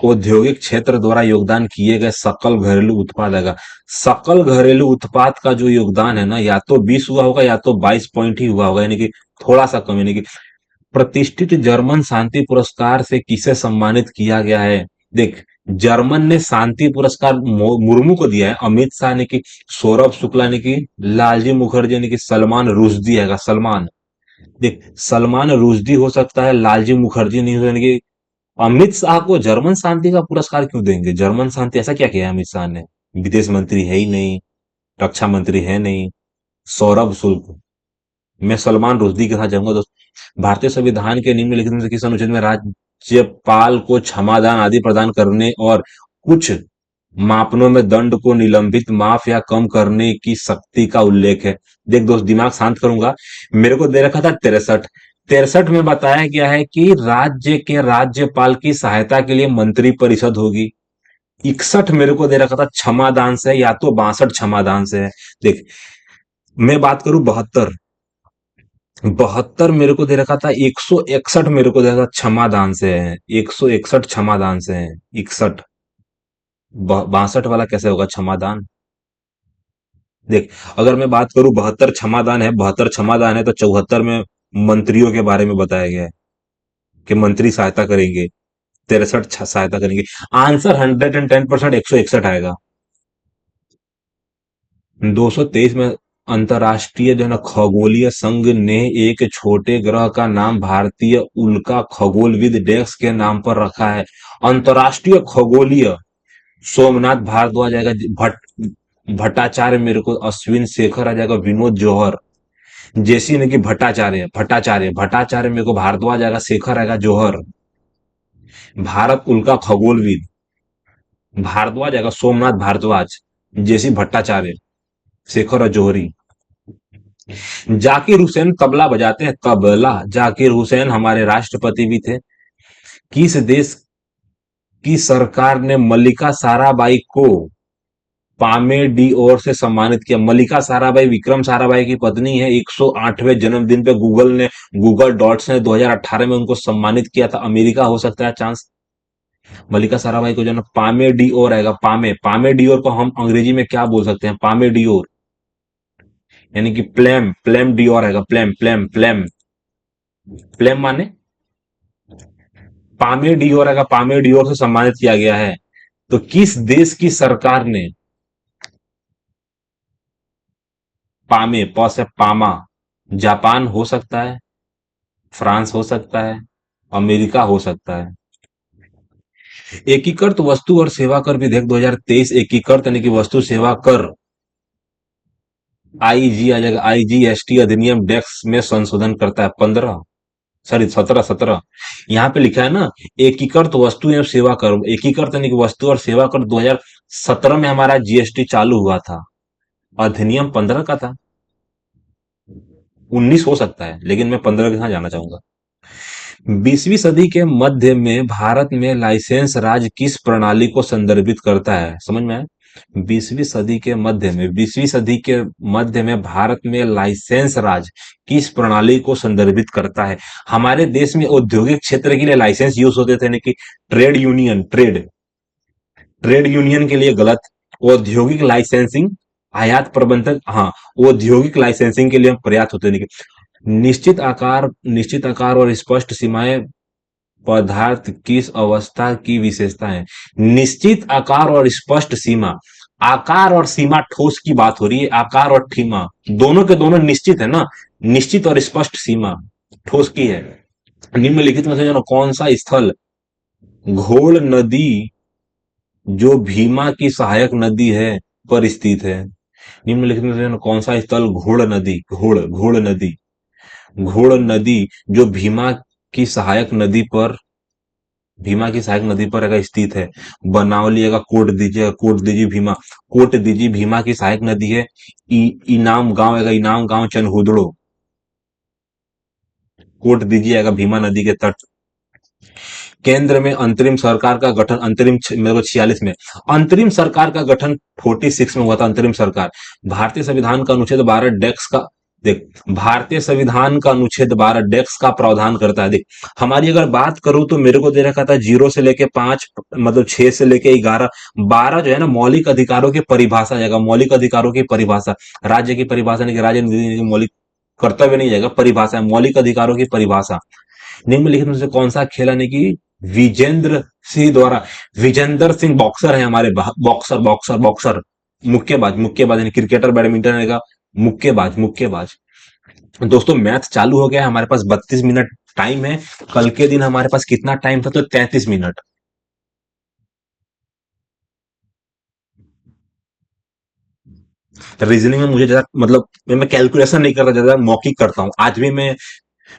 औद्योगिक क्षेत्र द्वारा योगदान किए गए सकल घरेलू उत्पाद आएगा। सकल घरेलू उत्पाद का जो योगदान है ना, या तो 20 हुआ होगा या तो 22 पॉइंट ही हुआ होगा, यानी कि थोड़ा सा कम। यानी कि प्रतिष्ठित जर्मन शांति पुरस्कार से किसे सम्मानित किया गया है। देख जर्मन ने शांति पुरस्कार मुर्मू को दिया है, अमित शाह ने कि, सौरभ शुक्ला ने कि, लालजी मुखर्जी ने कि, सलमान रुश्दी है, सलमान। देख सलमान रुश्दी हो सकता है, लालजी मुखर्जी नहीं हो, यानी कि अमित शाह को जर्मन शांति का पुरस्कार क्यों देंगे, जर्मन शांति ऐसा क्या किया है अमित शाह ने। विदेश मंत्री है ही नहीं, रक्षा मंत्री है नहीं। सौरभ शुल्क, मैं सलमान रुश्दी के साथ जाऊंगा दोस्त। भारतीय संविधान के निम्नलिखित में से किस अनुच्छेद में राज्यपाल को क्षमादान आदि प्रदान करने और कुछ मापनों में दंड को निलंबित माफ या कम करने की शक्ति का उल्लेख है। देख दोस्त दिमाग शांत करूंगा, मेरे को दे रखा था 63, 63 में बताया गया है कि राज्य के राज्यपाल की सहायता के लिए मंत्री परिषद होगी। 61 मेरे को दे रखा था क्षमादान से, या तो 62 क्षमादान से है। देख, मैं बात करूं 72, 72 मेरे को दे रखा था, 161 मेरे को दे रखा था क्षमादान से है, 161 क्षमादान से है, 61। 62 वाला कैसे होगा क्षमादान? देख, अगर मैं बात करूं 72 क्षमादान है, 72 क्षमादान है, तो 74 में मंत्रियों के बारे में बताया गया है कि मंत्री सहायता करेंगे, 63 सहायता करेंगे। आंसर 110%, 161 आएगा। 223 में अंतरराष्ट्रीय जो है ना खगोलीय संघ ने एक छोटे ग्रह का नाम भारतीय उल्का खगोलविद डेस्क के नाम पर रखा है। अंतरराष्ट्रीय खगोलीय, सोमनाथ भारद्वाज आएगा, भट्टाचार्य मेरे को, अश्विन शेखर आ जाएगा, विनोद जौहर, जैसी ने कि भट्टाचार्य, भट्टाचार्य मेरे को भारद्वाज आएगा, शेखर आएगा, जौहर। भारत उल्का खगोलविद भारद्वाज आएगा, सोमनाथ भारद्वाज, जैसी भट्टाचार्य, शेखर और जौहरी। जाकिर हुसैन तबला बजाते हैं, तबला। जाकिर हुसैन हमारे राष्ट्रपति भी थे। किस देश की सरकार ने मल्लिका साराभाई को पामे डी और से सम्मानित किया? मल्लिका साराभाई विक्रम साराभाई की पत्नी है। 108वें जन्मदिन पे गूगल डॉट्स ने 2018 में उनको सम्मानित किया था। अमेरिका हो सकता है चांस। मल्लिका साराभाई को जो है पामे डी और आएगा, पामे डी और को हम अंग्रेजी में क्या बोल सकते हैं? पामे डी और, यानी कि प्लेम डी और आएगा, प्लेम प्लेम माने पामे डी और आएगा, पामे डी और से सम्मानित किया गया है। तो किस देश की सरकार ने पामे, प से पामा, जापान हो सकता है, फ्रांस हो सकता है, अमेरिका हो सकता है। एकीकृत वस्तु और सेवा कर विधेयक 2023, एकीकृत यानी कि वस्तु सेवा कर, आईजी आ जाएगा, आईजीएसटी अधिनियम डेक्स में संशोधन करता है। 15, सॉरी 17, यहाँ पे लिखा है ना एकीकृत वस्तु एवं सेवा कर, एकीकृत यानी कि वस्तु और सेवा कर 2017 में हमारा जीएसटी चालू हुआ था। अधिनियम 15 का था, 19 हो सकता है, लेकिन मैं 15 के साथ जाना चाहूंगा। 20वीं सदी के मध्य में भारत में लाइसेंस राज किस प्रणाली को संदर्भित करता है? समझ में आया? 20वीं सदी के मध्य में भारत में लाइसेंस राज किस प्रणाली को संदर्भित करता है? हमारे देश में औद्योगिक क्षेत्र के लिए लाइसेंस यूज होते थे, यानी कि ट्रेड यूनियन के लिए गलत। औद्योगिक लाइसेंसिंग, आयात प्रबंधक, हाँ, औद्योगिक लाइसेंसिंग के लिए हम पर्याप्त होते नहीं। निश्चित आकार और स्पष्ट सीमाएं पदार्थ किस अवस्था की विशेषता है? निश्चित आकार और स्पष्ट सीमा, आकार और सीमा ठोस की बात हो रही है। आकार और सीमा दोनों के दोनों निश्चित है ना, निश्चित और स्पष्ट सीमा ठोस की है। निम्नलिखित में से जो कौन सा स्थल घोड़ नदी, जो भीमा की सहायक नदी है, पर स्थित है? निम्नलिखित में से कौन सा स्थल घोड़ नदी जो भीमा की सहायक नदी पर अगर स्थित है? बनावली अगर कोट दीजिए भीमा की सहायक नदी है। इनाम गांव अगर इनाम गांव चनहुदड़ो, कोट दीजिएगा भीमा नदी के तट। केंद्र में अंतरिम सरकार का गठन, मेरे को 46 में अंतरिम सरकार का गठन 46 में हुआ था। अंतरिम सरकार भारतीय संविधान का अनुच्छेद 12 डेक्स का, देख, भारतीय संविधान का अनुच्छेद 12 डेक्स का प्रावधान करता है। देख, हमारी अगर बात करूं तो मेरे को दे रखा था 0 से लेके 5, मतलब 6 से लेके 11, 12 जो है ना मौलिक अधिकारों की परिभाषा जाएगा। मौलिक अधिकारों की परिभाषा, राज्य की परिभाषा नहीं कि राज्य मौलिक कर्तव्य नहीं जाएगा, परिभाषा है, मौलिक अधिकारों की परिभाषा। निम्नलिखित में से कौन सा खेल, यानी कि विजेंद्र सिंह द्वारा, विजेंद्र सिंह बॉक्सर है हमारे, बॉक्सर, मुक्केबाज यानी क्रिकेटर, बैडमिंटन का मुक्केबाज। दोस्तों मैथ चालू हो गया है, हमारे पास 32 मिनट टाइम है। कल के दिन हमारे पास कितना टाइम था? तो 33 मिनट। रीजनिंग में मुझे ज्यादा मतलब मैं कैलकुलेशन नहीं करता, ज्यादा मौखिक करता हूं। आज भी मैं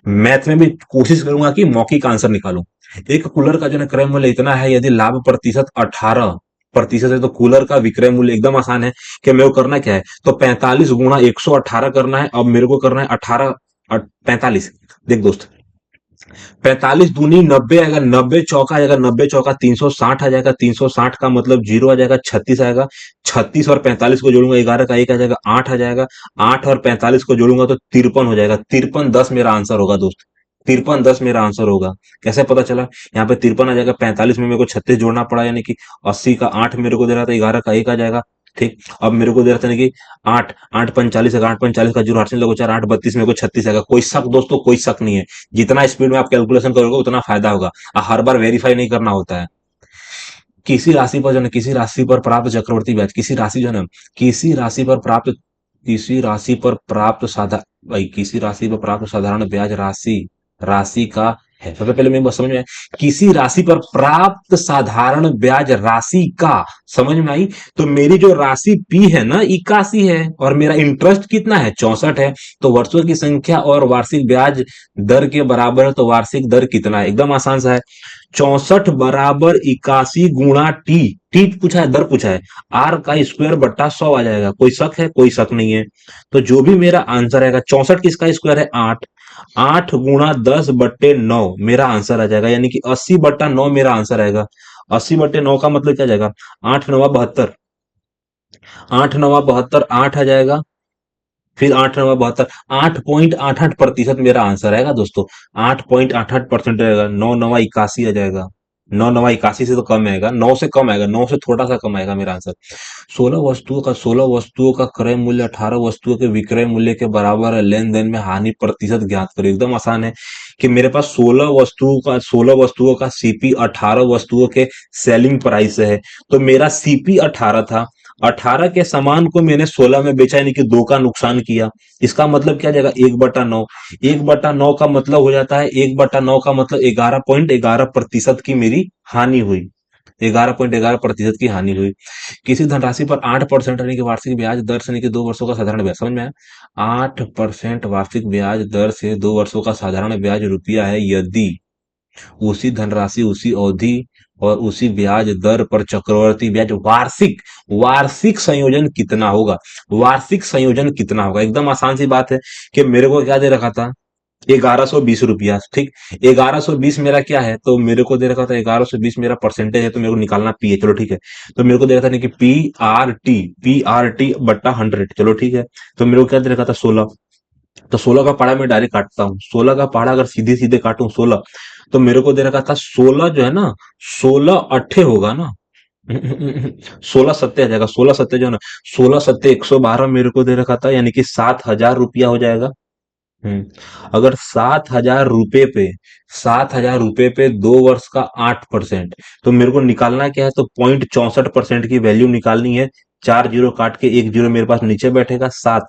मैथ में भी कोशिश करूंगा कि मौखिक आंसर निकालूं। एक कूलर का जो है क्रय मूल्य इतना है, यदि लाभ प्रतिशत 18% है, तो कूलर का विक्रय मूल्य एकदम आसान है कि मेरे को करना क्या है, तो 45 गुणा 118 करना है। अब मेरे को करना है 18 45। देख दोस्त, 45 दूनी 90 आएगा, 90 चौका आएगा, 90 चौका 360 आ जाएगा, 360 का मतलब जीरो आ जाएगा, 36 आएगा। 36 और 45 को जोड़ूंगा, 11 का एक आ जाएगा, 8 आ जाएगा। 8 और 45 को जोड़ूंगा तो 53 हो जाएगा। 53 10 मेरा आंसर होगा दोस्त। 53 10 मेरा आंसर होगा। कैसे पता चला? यहाँ पे 53 आ जाएगा, 45 में मेरे को 36 जोड़ना पड़ा, यानी कि 80 का 8 मेरे को दे रहा था, 11 का एक आ जाएगा। ठीक। अब मेरे को दे रहा था, यानी कि 8 8 45 है, 8 45 का जीरो हट से लगो 4, 8 32 मेरे को 36 आएगा। कोई शक दोस्तों? कोई शक नहीं है। जितना स्पीड में आप कैलकुलेशन करोगे उतना फायदा होगा। हर बार वेरीफाई नहीं करना होता है। किसी राशि पर जो है ना, किसी राशि पर प्राप्त चक्रवर्ती ब्याज, किसी राशि जो है ना, किसी राशि पर प्राप्त किसी राशि पर प्राप्त साधा भाई किसी राशि पर प्राप्त साधारण ब्याज राशि राशि का है। सबसे पहले मैं बस समझ में आया, किसी राशि पर प्राप्त साधारण ब्याज राशि का, समझ में आई? तो मेरी जो राशि पी है ना, 81 है, और मेरा इंटरेस्ट कितना है? 64 है। तो वर्षों की संख्या और वार्षिक ब्याज दर के बराबर है, तो वार्षिक दर कितना है? एकदम आसान सा है। 64 बराबर 81 गुणा टी। टी पूछा है, दर पूछा है। आर का स्क्वायर बट्टा 100 आ जाएगा। कोई शक है? कोई शक नहीं है। तो जो भी मेरा आंसर आएगा, 64 किसका स्क्वायर है? 8। 8 गुणा 10/9 मेरा आंसर आ जाएगा, यानी कि 80/9 मेरा आंसर आएगा। 80/9 का मतलब क्या जाएगा? 8 नवा 72। 8 नवा 72, 8 आ जाएगा। फिर 8 नवा 72, 8.88% मेरा आंसर आएगा दोस्तों। 8.88% आएगा। 9 नवा 81 आ जाएगा। 9 नवा 81 से तो कम आएगा, 9 से कम आएगा, 9 से थोड़ा सा कम आएगा मेरा आंसर। 16 वस्तुओं का क्रय मूल्य 18 वस्तुओं के विक्रय मूल्य के बराबर है। लेन देन में हानि प्रतिशत ज्ञात करो। एकदम आसान है कि मेरे पास 16 वस्तुओं का सीपी 18 वस्तुओं के सेलिंग प्राइस है। तो मेरा सीपी 18 था। 18 के सामान को मैंने 16 में बेचा, यानी कि 2 का नुकसान किया। इसका मतलब क्या जाएगा? 1/9। 1/9 का मतलब हो जाता है, 1/9 का मतलब 11.11% की मेरी हानि हुई। 11.11% की हानि हुई। किसी धनराशि पर 8% यानी कि वार्षिक ब्याज दर से, यानी कि 2 वर्षों का साधारण ब्याज, समझ में आया? 8% वार्षिक ब्याज दर से 2 वर्षों का साधारण ब्याज रुपया है, यदि उसी धनराशि, उसी अवधि और उसी ब्याज दर पर चक्रवर्ती ब्याज वार्षिक वार्षिक संयोजन कितना होगा? वार्षिक संयोजन कितना होगा? एकदम आसान सी बात है कि मेरे को क्या दे रखा था? 1120 रुपया। ठीक। 1120 मेरा क्या है? तो मेरे को दे रखा था 1120 मेरा परसेंटेज है, तो मेरे को निकालना पी है। चलो ठीक है। तो मेरे को दे रखा था नहीं कि पी आर टी चलो ठीक है। तो मेरे को क्या दे रखा था? 16। तो 16 का पहाड़ा मैं डायरेक्ट काटता हूँ। 16 का पहाड़ा अगर सीधे सीधे काटूं 16, तो मेरे को दे रखा था 16 जो है ना, 16 अट्ठे होगा ना। 16 सत्ते आ जाएगा। 16 सत्ते जो है ना, 16 सत्ते 112 मेरे को दे रखा था, यानी कि 7,000 रुपया हो जाएगा। अगर 7,000 रुपए पे 2 वर्ष का 8%, तो मेरे को निकालना क्या है? तो 0.64% की वैल्यू निकालनी है। 4 जीरो काट के 1 जीरो मेरे पास नीचे बैठेगा। 7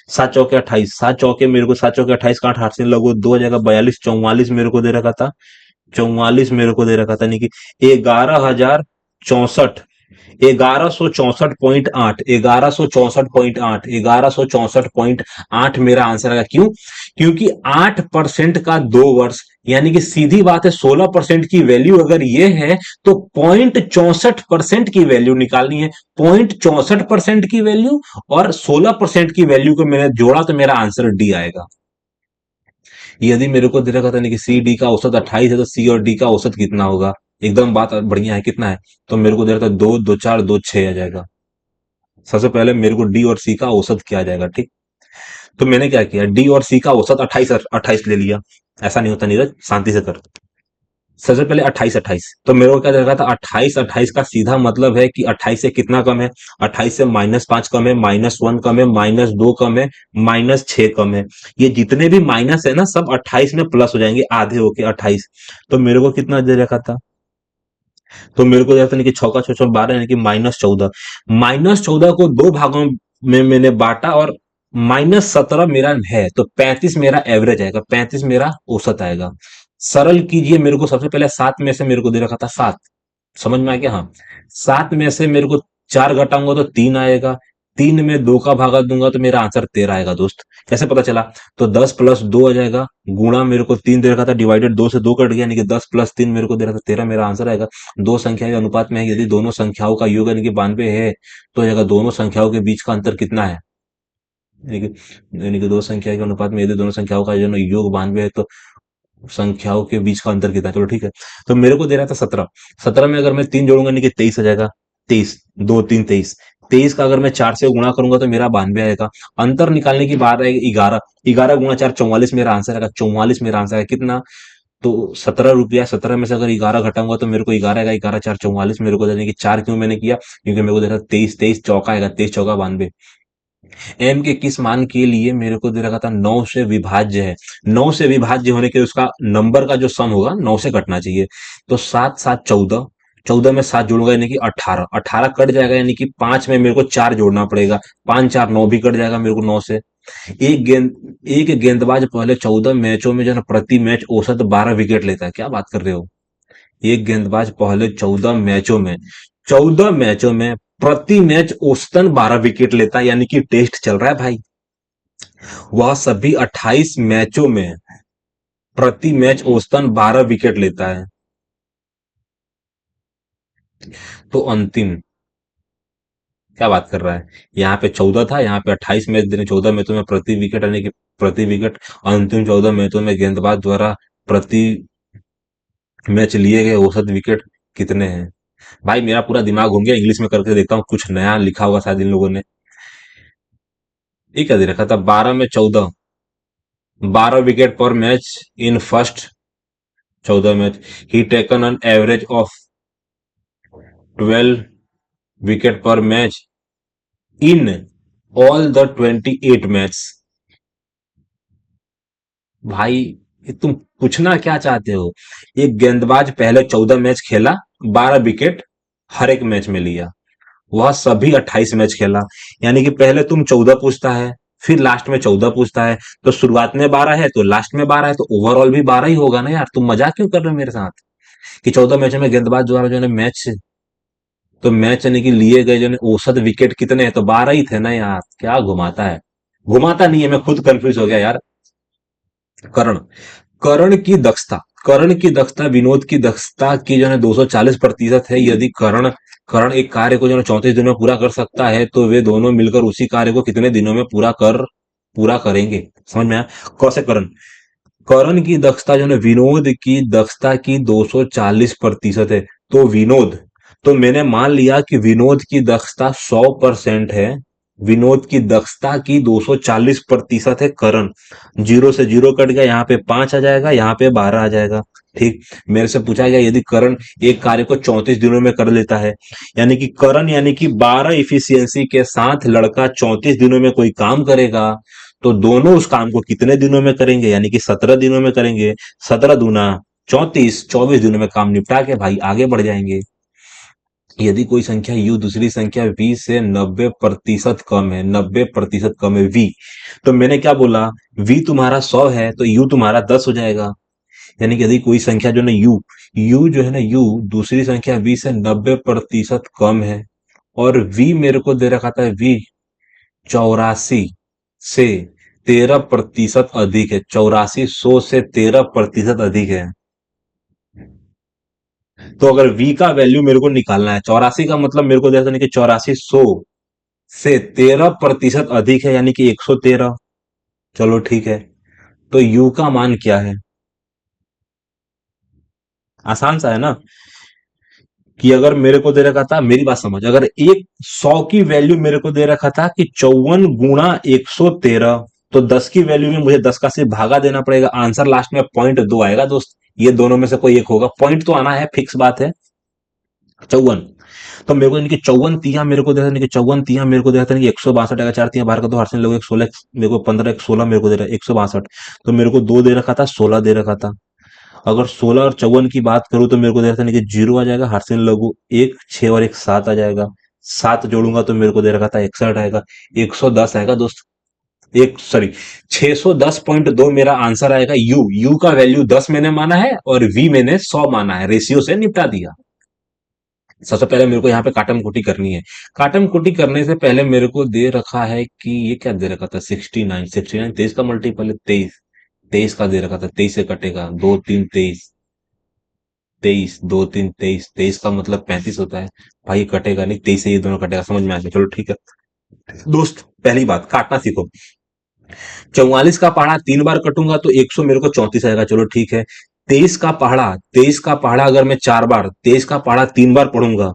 7 चौके 28, 7 चौके 28 का 8 से लगो 2 हो जाएगा। 42 44 मेरे को दे रखा था। 44 मेरे को दे रखा था, नहीं कि 11,064, 1164.8, 1164.8, 1164.8 मेरा आंसर आएगा। क्यों? क्योंकि 8% का 2 वर्ष, यानी कि सीधी बात है, 16% की वैल्यू अगर ये है, तो 0.64% की वैल्यू निकालनी है। 0.64% की वैल्यू और 16% की वैल्यू को मैंने जोड़ा, तो मेरा आंसर डी आएगा। यदि मेरे को दे रखा था नहीं कि सी डी का औसत 28 है, तो सी और डी का औसत कितना होगा? एकदम बात बढ़िया है। कितना है? तो मेरे को दे रखा था 2 2 4 2 6 आ जाएगा। सबसे पहले मेरे को डी और सी का औसत किया जाएगा। ठीक। तो मैंने क्या किया? डी और सी का औसत 28 28 ले लिया। ऐसा नहीं होता नीरज, शांति से कर। सबसे पहले 28 28, तो मेरे को क्या दे रखा था? 28 28 का सीधा मतलब है कि 28 से कितना कम है? 28 से -5 कम है, -1 कम है, -2 कम है, -6 कम है। ये जितने भी माइनस है ना, सब 28 में प्लस हो जाएंगे, आधे होके 28। तो मेरे को कितना दे रखा था? तो मेरे को जैसा नहीं कि छक्का छः 12, यानी कि -14। -14 को 2 भागों में मैंने बांटा, और -17 मेरा है, तो 35 मेरा एवरेज आएगा, 35 मेरा औसत आएगा। सरल कीजिए। मेरे को सबसे पहले 7 में से मेरे को दे रखा था 7। समझ में आ गया? हाँ। 7 में से मेरे को 4 घटाऊंगा तो 3 आएगा। 3 में 2 का भागा दूंगा तो मेरा आंसर 13 आएगा दोस्त। कैसे पता चला? तो 10 प्लस 2 आ जाएगा, गुणा मेरे को 3 दे रखा था, डिवाइडेड 2 से 2 कट गया, यानी कि 10 प्लस 3 मेरे को दे रहा था 13 मेरा आंसर आएगा। दो संख्याएं अनुपात में है, यदि दोनों संख्याओं का योग यानी कि 92 है, तो आएगा दोनों संख्याओं के बीच का अंतर कितना है? यानी कि दो संख्या के अनुपात में यदि दोनों संख्याओं का जो योग 92 है, तो संख्याओं के बीच का अंतर कितना है? चलो ठीक है। तो मेरे को दे रहा था 17। 17 में अगर मैं 3 जोड़ूंगा यानी कि 23 आ जाएगा। 23, 2 3 23। 23 का अगर मैं 4 से गुणा करूंगा तो मेरा 92 आएगा। अंतर निकालने की बात है 11। 11 गुणा 4 44 मेरा आंसर आएगा। 44 मेरा आंसर है कितना? तो 17 रुपया। 17 में से अगर 11 घटाऊंगा तो मेरे को 11 आएगा। 11 4 44 मेरे को देने की 4 क्यों मैंने किया? क्योंकि मेरे को दे रहा 23। 23 चौका आएगा। 23 चौका 92। एम के किस मान के लिए मेरे को दे रखा था 9 से विभाज्य है? 9 से विभाज्य होने के उसका नंबर का जो सम होगा 9 से कटना चाहिए। तो 7 7 14। 14 में 7 जोड़ूंगा यानी कि 18। 18 कट जाएगा यानी कि 5 में मेरे को 4 जोड़ना पड़ेगा। 5 4 9 भी कट जाएगा मेरे को 9 से। एक गेंदबाज पहले 14 मैचों में जो है ना प्रति मैच औसत 12 विकेट लेता है। क्या बात कर रहे हो? एक गेंदबाज पहले 14 मैचों में प्रति मैच औसतन 12 विकेट लेता है यानी कि टेस्ट चल रहा है भाई। वह सभी 28 मैचों में प्रति मैच औसतन 12 विकेट लेता है। तो अंतिम क्या बात कर रहा है? यहाँ पे 14 था, यहाँ पे 28 मैच देने 14 मैचों में प्रति विकेट यानी कि प्रति विकेट। अंतिम 14 मैचों में गेंदबाज द्वारा प्रति मैच लिए गए औसत विकेट कितने हैं? भाई मेरा पूरा दिमाग घूम गया। इंग्लिश में करके देखता हूँ, कुछ नया लिखा होगा शायद इन लोगों ने। ये क्या दे रखा था? 12 में 14। 12 wicket per match in first 14 match. He taken an average of 12 wicket per match in all the 28 match. भाई ये तुम पूछना क्या चाहते हो? एक गेंदबाज पहले 14 मैच खेला, 12 विकेट हर एक मैच में लिया। वह सभी 28 मैच खेला। यानी कि पहले तुम 14 पूछता है, फिर लास्ट में 14 पूछता है। तो शुरुआत में 12 है तो लास्ट में 12 है, तो ओवरऑल भी 12 ही होगा ना यार। तुम मजाक क्यों कर रहे हो मेरे साथ? कि 14 मैचों में गेंदबाज द्वारा जो है मैच, तो मैच यानी कि लिए गए जो है औसत विकेट कितने हैं? तो 12 ही थे ना यार। क्या घुमाता है? घुमाता नहीं है, मैं खुद कंफ्यूज हो गया यार। करण। करण की दक्षता। करण की दक्षता विनोद की दक्षता की जो है 240% है। यदि करण करण एक कार्य को जो है 34 दिनों में पूरा कर सकता है तो वे दोनों मिलकर उसी कार्य को कितने दिनों में पूरा करेंगे? समझ में आया? कौन करण? करण की दक्षता जो है विनोद की दक्षता की 240% है। तो विनोद, तो मैंने मान लिया कि विनोद की दक्षता 100% है। विनोद की दक्षता की 240% है करण। जीरो से जीरो कट गया, यहाँ पे 5 आ जाएगा, यहाँ पे 12 आ जाएगा। ठीक। मेरे से पूछा गया यदि करण एक कार्य को 34 दिनों में कर लेता है, यानी कि करण यानी कि 12 इफिशियंसी के साथ लड़का 34 दिनों में कोई काम करेगा, तो दोनों उस काम को कितने दिनों में करेंगे? यानी कि 17 दिनों में करेंगे। 17 दूना 34, 24 दिनों में काम निपटा के भाई आगे बढ़ जाएंगे। यदि कोई संख्या u दूसरी संख्या v से 90% कम है, 90% कम है v, तो मैंने क्या बोला? v तुम्हारा 100 है तो u तुम्हारा 10 हो जाएगा। यानी कि यदि कोई संख्या जो है ना u जो है ना u दूसरी संख्या v से 90% कम है, और v मेरे को दे रखा था v 84 से 13% अधिक है। 84 100 से 13% अधिक है। तो अगर v का वैल्यू मेरे को निकालना है, 84 का मतलब मेरे को जैसा नहीं कि 84 100 से 13% अधिक है यानी कि 113। चलो ठीक है। तो u का मान क्या है? आसान सा है ना। कि अगर मेरे को दे रखा था, मेरी बात समझ, अगर एक 100 की वैल्यू मेरे को दे रखा था कि 54 गुणा 113, तो 10 की वैल्यू में मुझे 10 का सिर्फ भागा देना पड़ेगा। आंसर लास्ट में 0.2 आएगा दोस्त। ये दोनों में से कोई एक होगा, पॉइंट तो आना है, फिक्स बात है। 54। तो मेरे को इनकी 54 तिया मेरे को दे रहा था, 54 तिया मेरे को दे रहा था, 162 आएगा। 4 तिया बाहर का तो हर्षण लोग 16, मेरे को 15 16 मेरे को दे रहा है 162। तो मेरे को दो दे रखा था, 16 दे रखा था। अगर 16 और 54 की बात करूं तो मेरे को दे रखा था कि 0 आ जाएगा। हर्षण लघु 1 6 और 1 7 आ जाएगा। 7 जोड़ूंगा तो मेरे को दे रखा था 61 आएगा। 110 आएगा दोस्त। एक सॉरी 610.2 मेरा आंसर आएगा। यू का वैल्यू 10 मैंने माना है और वी मैंने 100 माना है। रेशियो से निपटा दिया। सबसे पहले मेरे को यहाँ पे काटम कुटी करनी है। काटम कुटी करने से पहले मेरे को दे रखा है कि ये क्या दे रखा था? 69। 69 23 का मल्टीपल है। 23। 23 का दे रखा था। 23 से कटेगा 2 3 23। 23 2 3 23। 23 का मतलब 35 होता है। भाई ये कटेगा नहीं, 23 से ये दोनों कटेगा। समझ में आ गया? चलो ठीक है दोस्त। पहली बात, काटना सीखो। 44 का पहाड़ा 3 बार कटूंगा तो 100 मेरे को 34 आएगा, चलो ठीक है। 23 का पहाड़ा अगर मैं 4 बार, 23 का पहाड़ा 3 बार पढ़ूंगा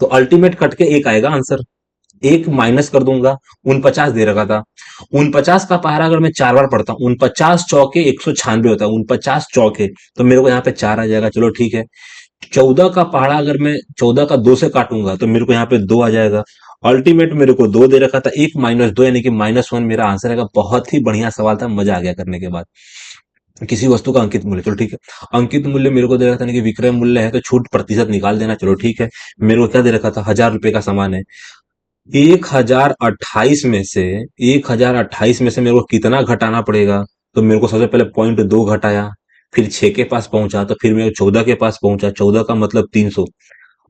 तो अल्टीमेट कट के एक आएगा आंसर। एक माइनस कर दूंगा, 49 दे रखा था। 49 का पहाड़ा अगर मैं 4 बार पढ़ता हूँ, 49 चौके 196 होता है, 49 चौके, तो मेरे को यहाँ पे 4 आ जाएगा, चलो ठीक है। 14 का पहाड़ा अगर मैं 14 का 2 से काटूंगा तो मेरे को यहाँ पे 2 आ जाएगा। अल्टीमेट मेरे को 2 दे रखा था, एक माइनस 2 यानी कि -1 मेरा आंसर आएगा। बहुत ही बढ़िया सवाल था, मजा आ गया करने के बाद। किसी वस्तु का अंकित मूल्य, चलो ठीक है। अंकित मूल्य मेरे को दे रखा था, यानी कि विक्रय मूल्य है तो छूट प्रतिशत निकाल देना, चलो ठीक है। मेरे को क्या दे रखा था, 1000 रुपए का सामान है। 1028 में से 1028 में से मेरे को कितना घटाना पड़ेगा? तो मेरे को सबसे पहले 0.2 घटाया, फिर 6 के पास पहुंचा, तो फिर मैं 14 के पास पहुंचा, 14 का मतलब 300।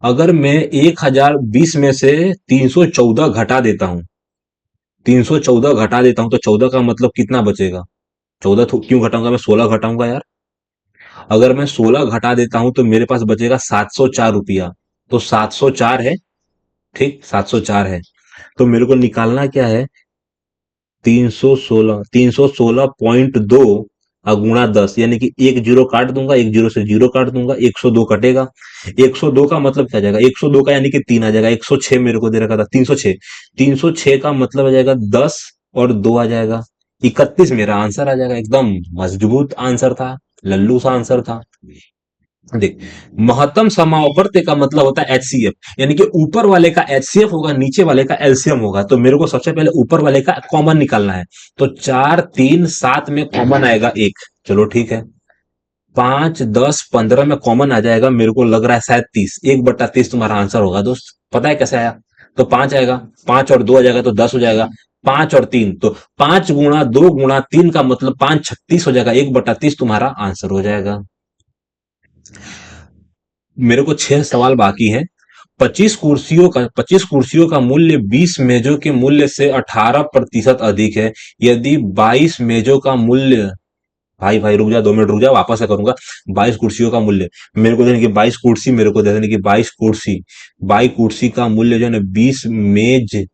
अगर मैं 1020 में से 314 घटा देता हूँ, 314 घटा देता हूँ तो 14 का मतलब कितना बचेगा? 14 क्यों घटाऊंगा मैं, 16 घटाऊंगा यार। अगर मैं 16 घटा देता हूं तो मेरे पास बचेगा 704 रुपया। तो 704 है, ठीक, 704 है। तो मेरे को निकालना क्या है, 316 गुणा 10, यानी कि एक जीरो काट दूंगा, एक जीरो से जीरो काट दूंगा, 102 कटेगा। 102 का मतलब क्या आ जाएगा, 102 का यानी कि 3 आ जाएगा। 106 मेरे को दे रखा था, 306। 306 का मतलब आ जाएगा 10 और 2 आ जाएगा, 31 मेरा आंसर आ जाएगा। एकदम मजबूत आंसर था, लल्लू सा आंसर था। देख, महत्तम समावर्त का मतलब होता है एचसीएफ, यानी कि ऊपर वाले का एचसीएफ होगा, नीचे वाले का एलसीएम होगा। तो मेरे को सबसे पहले ऊपर वाले का कॉमन निकालना है। तो 4 3 7 में कॉमन आएगा एक, चलो ठीक है। 5 10 15 में कॉमन आ जाएगा, मेरे को लग रहा है शायद 30, 1/30 तुम्हारा आंसर होगा दोस्त। पता है कैसे आया? तो 5 आएगा, 5 और 2 आ जाएगा तो 10 हो जाएगा। 5 और 3 तो 5 गुणा 2 गुणा 3 का मतलब 5 36 हो जाएगा, 1/30 तुम्हारा आंसर हो जाएगा। मेरे को 6 सवाल बाकी हैं। 25 कुर्सियों का मूल्य 20 मेजों के मूल्य से 18% अधिक है। यदि 22 मेजों का मूल्य, भाई भाई रुक जा, 2 मिनट रुक जा, वापस से करूंगा। 22 कुर्सियों का मूल्य मेरे को देने की, 22 कुर्सी मेरे को दे देने की, 22 कुर्सी का मूल्य जो है ना 20 मेज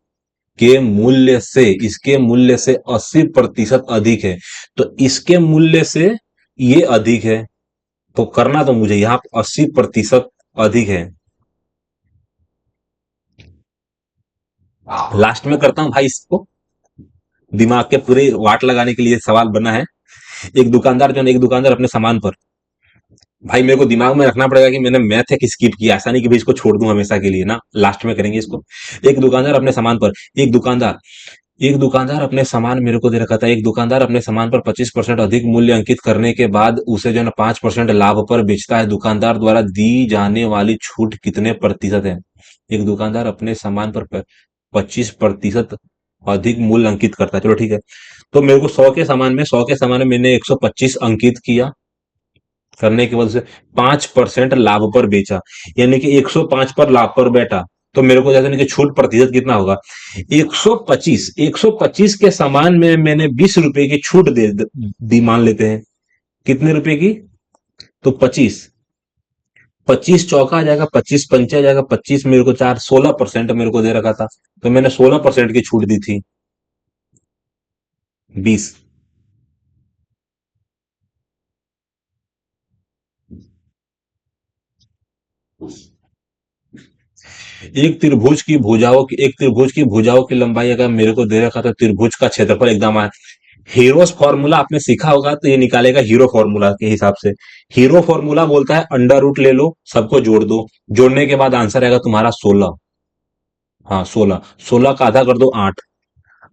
के मूल्य से, इसके मूल्य से 80% अधिक है। तो इसके मूल्य से ये अधिक है, तो करना तो मुझे यहाँ 80% अधिक है। लास्ट में करता हूँ भाई इसको, दिमाग के पूरे वाट लगाने के लिए सवाल बना है। एक दुकानदार अपने सामान पर, भाई मेरे को दिमाग में रखना पड़ेगा कि मैंने मैथ एक स्किप किया, ऐसा नहीं कि भाई इसको छोड़ दूं हमेशा के लिए ना, लास्ट में करेंगे इसको। एक दुकानदार अपने सामान पर, एक दुकानदार अपने सामान मेरे को दे रखा था। एक दुकानदार अपने सामान पर 25% अधिक मूल्य अंकित करने के बाद उसे जो है ना 5% लाभ पर बेचता है। दुकानदार द्वारा दी जाने वाली छूट कितने प्रतिशत है? एक दुकानदार अपने सामान पर 25% अधिक मूल्य अंकित करता है, चलो ठीक है। तो मेरे को 100 के सामान में मैंने 125 अंकित किया, करने की वजह से 5% लाभ पर बेचा, यानी कि 105 पर लाभ पर बैठा। तो मेरे को जैसे कि छूट प्रतिशत कितना होगा, 125 के सामान में मैंने 20 रुपए की छूट दे दी, मान लेते हैं। कितने रुपए की? तो 25, 25 चौका आ जाएगा, 25 पंचे आ जाएगा, 25 मेरे को 4, 16% मेरे को दे रखा था। तो मैंने 16% की छूट दी थी। 20। एक त्रिभुज की भुजाओं की लंबाई अगर मेरे को दे रखा था, त्रिभुज का क्षेत्रफल एकदम हीरोज फॉर्मूला आपने सीखा होगा तो ये निकालेगा हीरो फॉर्मूला के हिसाब से। हीरो फॉर्मूला बोलता है अंडर रूट ले लो, सबको जोड़ दो, जोड़ने के बाद आंसर आएगा तुम्हारा 16। हाँ 16, 16 का आधा कर दो 8,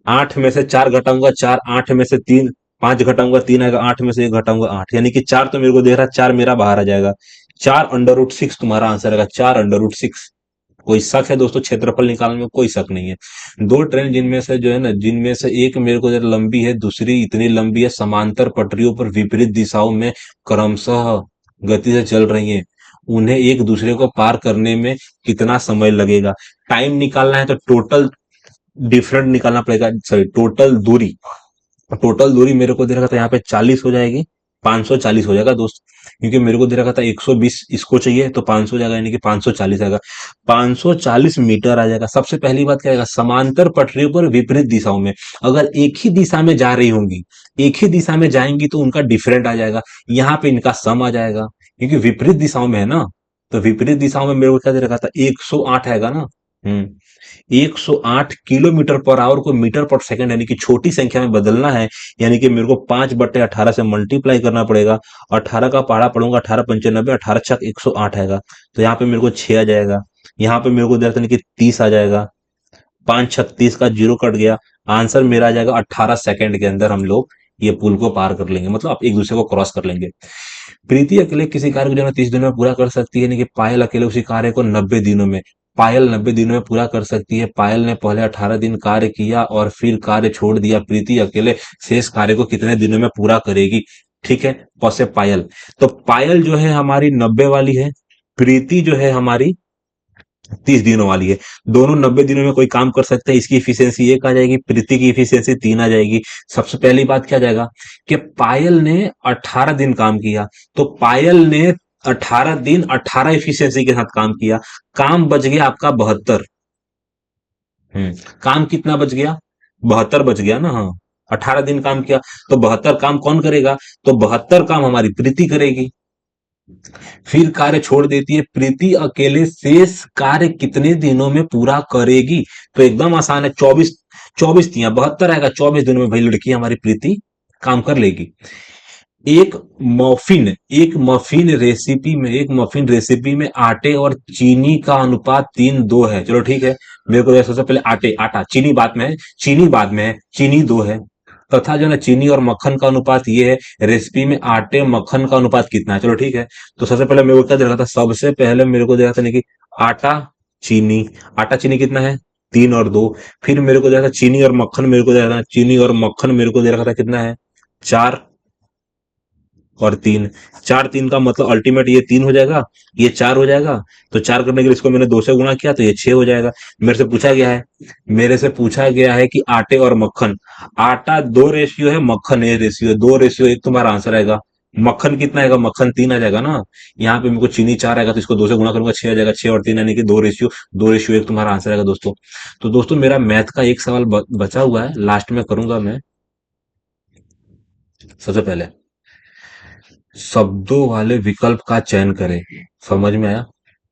8 में से 4 घटाऊंगा 4, 8 में से 3, 5 घटाऊंगा 3 आएगा, 8 में से 1 घटाऊंगा 8, यानी कि 4 तो मेरे को दे रहा है, 4 मेरा बाहर आ जाएगा। 4 अंडर रूट 6 तुम्हारा आंसर आएगा, 4 अंडर रूट 6। कोई शक है दोस्तों क्षेत्रफल निकालने में? कोई शक नहीं है। दो ट्रेन जिनमें से जो है ना, जिनमें से एक मेरे को जरा लंबी है, दूसरी इतनी लंबी है, समांतर पटरियों पर विपरीत दिशाओं में क्रमशः गति से चल रही हैं, उन्हें एक दूसरे को पार करने में कितना समय लगेगा? टाइम निकालना है तो टोटल डिफरेंट निकालना पड़ेगा, सॉरी टोटल दूरी। टोटल दूरी मेरे को दे रखा था यहाँ पे 40 हो जाएगी, 540 हो जाएगा दोस्त, क्योंकि मेरे को दे रखा था 120 इसको चाहिए, तो 500 हो जाएगा, यानी कि 540 आएगा। 540 मीटर आ जाएगा। सबसे पहली बात क्या आएगा, समांतर पटरियों पर विपरीत दिशाओं में अगर एक ही दिशा में जा रही होंगी, एक ही दिशा में जाएंगी तो उनका डिफरेंट आ जाएगा, यहाँ पे इनका सम आ जाएगा, क्योंकि विपरीत दिशाओं में है ना। तो विपरीत दिशाओं में मेरे को क्या दे रखा था, 108 आएगा ना। 108 किलोमीटर पर आवर को मीटर पर सेकंड यानी कि छोटी संख्या में बदलना है, यानी कि मेरे को 5/18 से मल्टीप्लाई करना पड़ेगा। 18 का पहाड़ा पढ़ूंगा, 18×95, 18×6 108 आएगा। तो यहाँ पे मेरे को 6 आ जाएगा। यहाँ पे मेरे को दे रखा था कि 30 आ जाएगा। 5×36 का जीरो कट गया। आंसर मेरा आ जाएगा 18 सेकंड के अंदर हम लोग ये पुल को पार कर लेंगे, मतलब आप एक दूसरे को क्रॉस कर लेंगे। प्रीति अकेले किसी कार्य को जो है 30 दिनों में पूरा कर सकती है, यानी कि पायल अकेले उसी कार्य को 90 दिनों में, पायल 90 दिनों में पूरा कर सकती है। पायल ने पहले 18 दिन कार्य किया और फिर कार्य छोड़ दिया। प्रीति अकेले शेष कार्य को कितने दिनों में पूरा करेगी? ठीक है, पसे पायल। तो पायल जो है हमारी 90 वाली है, प्रीति जो है हमारी 30 दिनों वाली है। दोनों 90 दिनों में कोई काम कर सकते हैं। इसकी इफिशियंसी 1 आ जाएगी, प्रीति की इफिशियंसी 3 आ जाएगी। सबसे पहली बात क्या जाएगा कि पायल ने 18 दिन काम किया, तो पायल ने 18 दिन 18 इफिशियंसी के साथ काम किया। काम बच गया आपका 72। काम कितना बच गया? 72 बच गया ना। हाँ, 18 दिन काम किया तो 72 काम कौन करेगा? तो 72 काम हमारी प्रीति करेगी। फिर कार्य छोड़ देती है। प्रीति अकेले शेष कार्य कितने दिनों में पूरा करेगी? तो एकदम आसान है, 24, 24 तिया 72 आएगा। 24 दिनों में भाई लड़की हमारी प्रीति काम कर लेगी। एक मफिन रेसिपी में आटे और चीनी का अनुपात 3:2 है। चलो ठीक है, मेरे को सबसे पहले आटा, चीनी बाद में है, चीनी 2 है। तथा जो है ना चीनी और मक्खन का अनुपात ये है। रेसिपी में आटे मक्खन का अनुपात कितना है? चलो ठीक है, तो सबसे पहले मेरे को क्या दे रहा था, सबसे पहले मेरे को दे रहा था नहीं कि आटा चीनी, आटा चीनी कितना है? 3 और 2। फिर मेरे को दे रहा था चीनी और मक्खन, मेरे को दे रहा था चीनी और मक्खन मेरे को दे रखा था कितना है? 4 और 3। 4 3 का मतलब अल्टीमेट ये 3 हो जाएगा, ये 4 हो जाएगा। तो 4 करने के लिए इसको मैंने 2 से गुणा किया तो ये 6 हो जाएगा। मेरे से पूछा गया है कि आटे और मक्खन, आटा 2 रेशियो है, मक्खन 1 रेशियो है। 2:1 तुम्हारा आंसर आएगा। मक्खन कितना आएगा? मक्खन 3 आ जाएगा ना। यहाँ पे मेरे को चीनी 4 आएगा, तो इसको 2 से गुणा करूंगा, 6 आ जाएगा। 6 और 3 यानी कि 2:1 तुम्हारा आंसर आएगा दोस्तों। तो दोस्तों मेरा मैथ का एक सवाल बचा हुआ है, लास्ट में करूंगा मैं। सबसे पहले शब्दों वाले विकल्प का चयन करें। समझ में आया?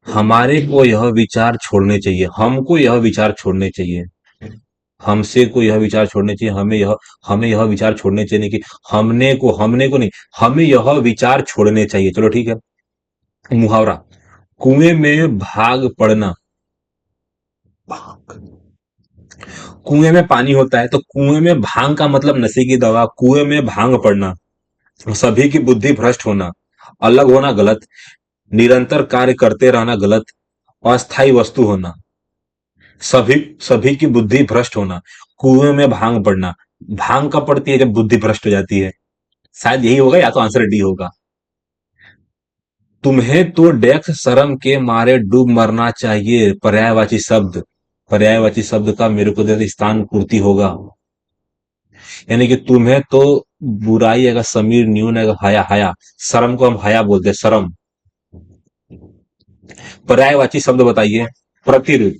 हमारे को यह विचार छोड़ने चाहिए, हमको यह विचार छोड़ने चाहिए, हमसे को यह विचार छोड़ने चाहिए, हमें यह विचार छोड़ने चाहिए, नहीं कि हमने को नहीं, हमें यह विचार छोड़ने चाहिए। चलो ठीक है। मुहावरा, कुएं में भाग पड़ना। कुएं में पानी होता है तो कुएं में भांग का मतलब नशे की दवा, कुएं में भांग पड़ना, सभी की बुद्धि भ्रष्ट होना, अलग होना गलत, निरंतर कार्य करते रहना गलत, अस्थाई वस्तु होना, सभी सभी की बुद्धि भ्रष्ट होना, कुएं में भांग पड़ना। भांग कब पड़ती है? जब बुद्धि भ्रष्ट हो जाती है। शायद यही होगा, या तो आंसर डी होगा। तुम्हें तो डेक्स शर्म के मारे डूब मरना चाहिए। पर्यायवाची शब्द का मेरे को दे स्थान पूर्ति होगा, यानी कि तुम्हें तो बुराई आएगा, समीर न्यून आएगा, हया, शर्म को हम हया बोलते हैं, शर्म। पर्यायवाची शब्द बताइए। प्रतिरूप,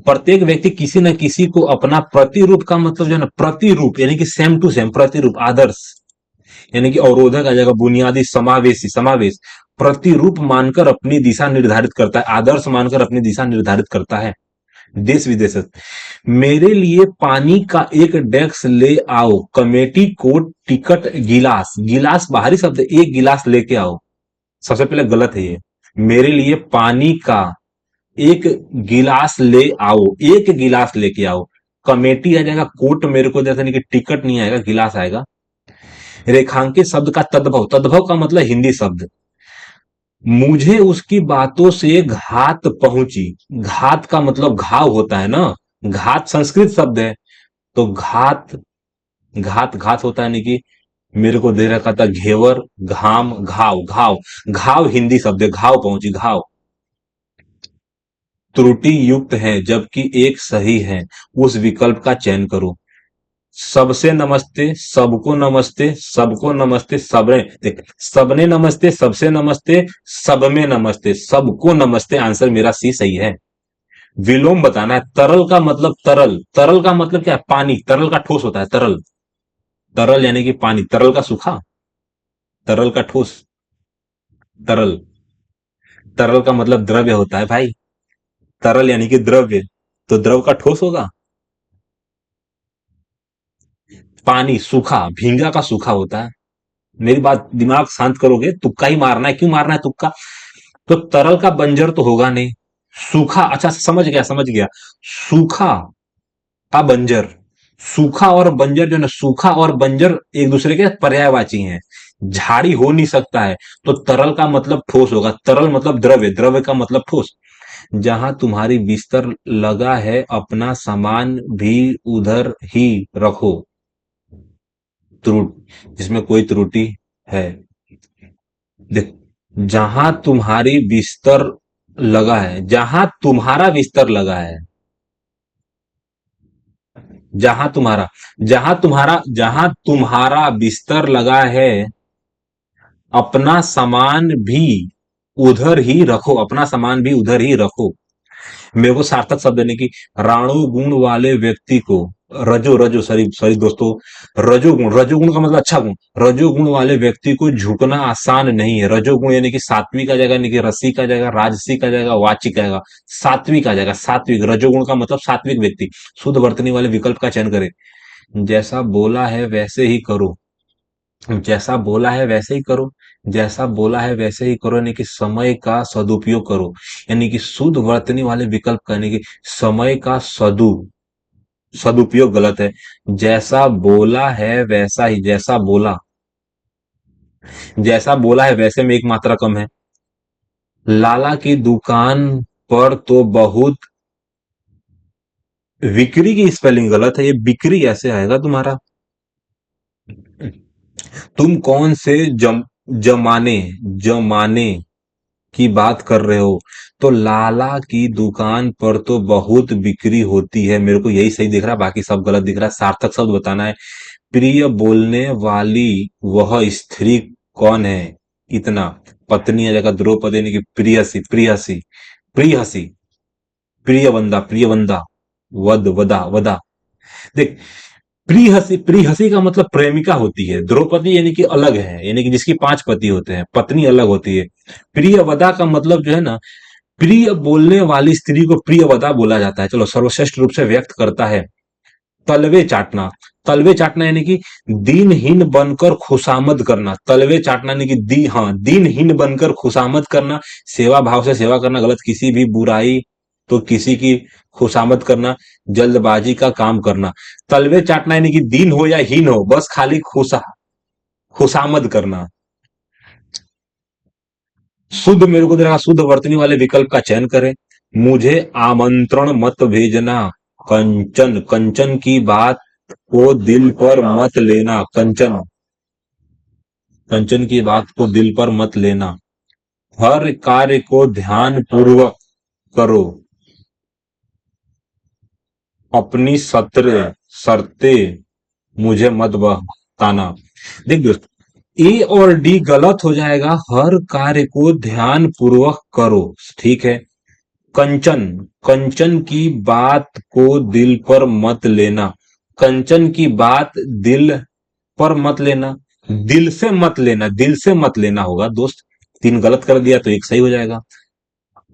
प्रत्येक व्यक्ति किसी न किसी को अपना प्रतिरूप का मतलब जो है ना, प्रतिरूप यानी कि सेम टू सेम, प्रतिरूप आदर्श, यानी कि अवरोधक आ जाएगा, बुनियादी, समावेश, प्रतिरूप मानकर अपनी दिशा निर्धारित करता है, आदर्श मानकर अपनी दिशा निर्धारित करता है। देश विदेश, मेरे लिए पानी का एक डेस्क ले आओ, कमेटी को टिकट, गिलास बाहरी शब्द है, एक गिलास लेके आओ। सबसे पहले गलत है ये। मेरे लिए पानी का एक गिलास ले आओ, एक गिलास लेके आओ। कमेटी आ जाएगा, कोट मेरे को जैसे नहीं कि टिकट नहीं आएगा, गिलास आएगा। रेखांकित शब्द का तद्भव, तद्भव का मतलब हिंदी शब्द, मुझे उसकी बातों से घात पहुंची। घात का मतलब घाव होता है ना, घात संस्कृत शब्द है। तो घात, घात होता है, नहीं कि मेरे को दे रखा था घेवर, घाम, घाव हिंदी शब्द है, घाव पहुंची, घाव। त्रुटि युक्त है जबकि एक सही है, उस विकल्प का चयन करो। सबसे नमस्ते, सबको नमस्ते, सबको नमस्ते, सबने देख, सबने नमस्ते, सबसे नमस्ते, सब में नमस्ते, सबको नमस्ते। आंसर मेरा सी सही है। विलोम बताना है। तरल का मतलब तरल, तरल का मतलब क्या है? पानी। तरल का ठोस होता है तरल। तरल यानी कि पानी, तरल का सूखा, तरल का ठोस। तरल, तरल का मतलब द्रव्य होता है भाई। तरल यानी कि द्रव्य, तो द्रव का ठोस होगा। पानी सूखा, भींगा का सूखा होता है। मेरी बात दिमाग शांत करोगे? तुक्का ही मारना है। क्यों मारना है तुक्का? तो तरल का बंजर तो होगा नहीं। सूखा, अच्छा समझ गया समझ गया। सूखा का बंजर, सूखा और बंजर जो है ना, सूखा और बंजर एक दूसरे के पर्यायवाची हैं। झाड़ी हो नहीं सकता है, तो तरल का मतलब ठोस होगा। तरल मतलब द्रव्य, द्रव्य का मतलब ठोस। जहां तुम्हारी बिस्तर लगा है, अपना सामान भी उधर ही रखो। त्रुटि, जिसमें कोई त्रुटि है। देख, जहां तुम्हारी बिस्तर लगा है, जहां तुम्हारा बिस्तर लगा है, जहां तुम्हारा बिस्तर लगा है, अपना सामान भी उधर ही रखो, अपना सामान भी उधर ही रखो। मेरे को सार्थक शब्द देने की, राणु गुण वाले व्यक्ति को, रजो रजो सॉरी सॉरी दोस्तों, रजोगुण, रजोगुण का मतलब अच्छा गुण। रजोगुण वाले व्यक्ति को झुकना आसान नहीं है। रजोगुण यानी कि सात्विक आ जाएगा, यानी कि रसिक आ जाएगा, राजसिक आ जाएगा, वाचिक आएगा, सात्विक आ जाएगा। सात्विक, रजोगुण का मतलब सात्विक व्यक्ति। शुद्ध वर्तनी वाले विकल्प का चयन करें। जैसा बोला है वैसे ही करो, जैसा बोला है वैसे ही करो, जैसा बोला है वैसे ही करो, यानी कि समय का सदुपयोग करो। यानी कि शुद्ध वर्तनी वाले विकल्प का, यानी कि समय का सदुपयोग गलत है। जैसा बोला है वैसा ही, जैसा बोला, जैसा बोला है वैसे में एक मात्रा कम है। लाला की दुकान पर तो बहुत, विक्री की स्पेलिंग गलत है, ये बिक्री ऐसे आएगा तुम्हारा। तुम कौन से जमाने, जमाने की बात कर रहे हो? तो लाला की दुकान पर तो बहुत बिक्री होती है। मेरे को यही सही दिख रहा है, बाकी सब गलत दिख रहा है। सार्थक शब्द बताना है। प्रिय बोलने वाली वह स्त्री कौन है? इतना, पत्नी आ जाएगा, द्रौपदी यानी कि प्रियसी, प्रियसी, प्रियसी, प्रिय बंदा, प्रिय बंदा, वद वदा वदा। देख, प्रियसी, प्रियसी का मतलब प्रेमिका होती है। द्रौपदी यानी कि अलग है, यानी कि जिसकी 5 पति होते हैं, पत्नी अलग होती है। प्रिय वदा का मतलब जो है ना, प्रिय बोलने वाली स्त्री को प्रिय वदा बोला जाता है। चलो, सर्वश्रेष्ठ रूप से व्यक्त करता है। तलवे चाटना, तलवे चाटना यानी कि दीनहीन बनकर खुशामद करना। तलवे चाटना यानी कि दीनहीन बनकर खुशामद करना। सेवा भाव से सेवा करना गलत। किसी भी बुराई, तो किसी की खुशामद करना, जल्दबाजी का काम करना। तलवे चाटना यानी कि दीन हो या हीन हो, बस खाली खुशामद करना। शुद्ध मेरे को दे रहा, शुद्ध वर्तनी वाले विकल्प का चयन करें। मुझे आमंत्रण मत भेजना। कंचन, कंचन की बात को दिल पर मत लेना। कंचन, कंचन की बात को दिल पर मत लेना। हर कार्य को ध्यान पूर्वक करो। अपनी शर्तें मुझे मत बताना। देख दोस्त, ए और डी गलत हो जाएगा। हर कार्य को ध्यान पूर्वक करो, ठीक है। कंचन, कंचन की बात को दिल पर मत लेना। कंचन की बात दिल पर मत लेना, दिल से मत लेना, दिल से मत लेना होगा दोस्त। 3 गलत कर दिया तो 1 सही हो जाएगा।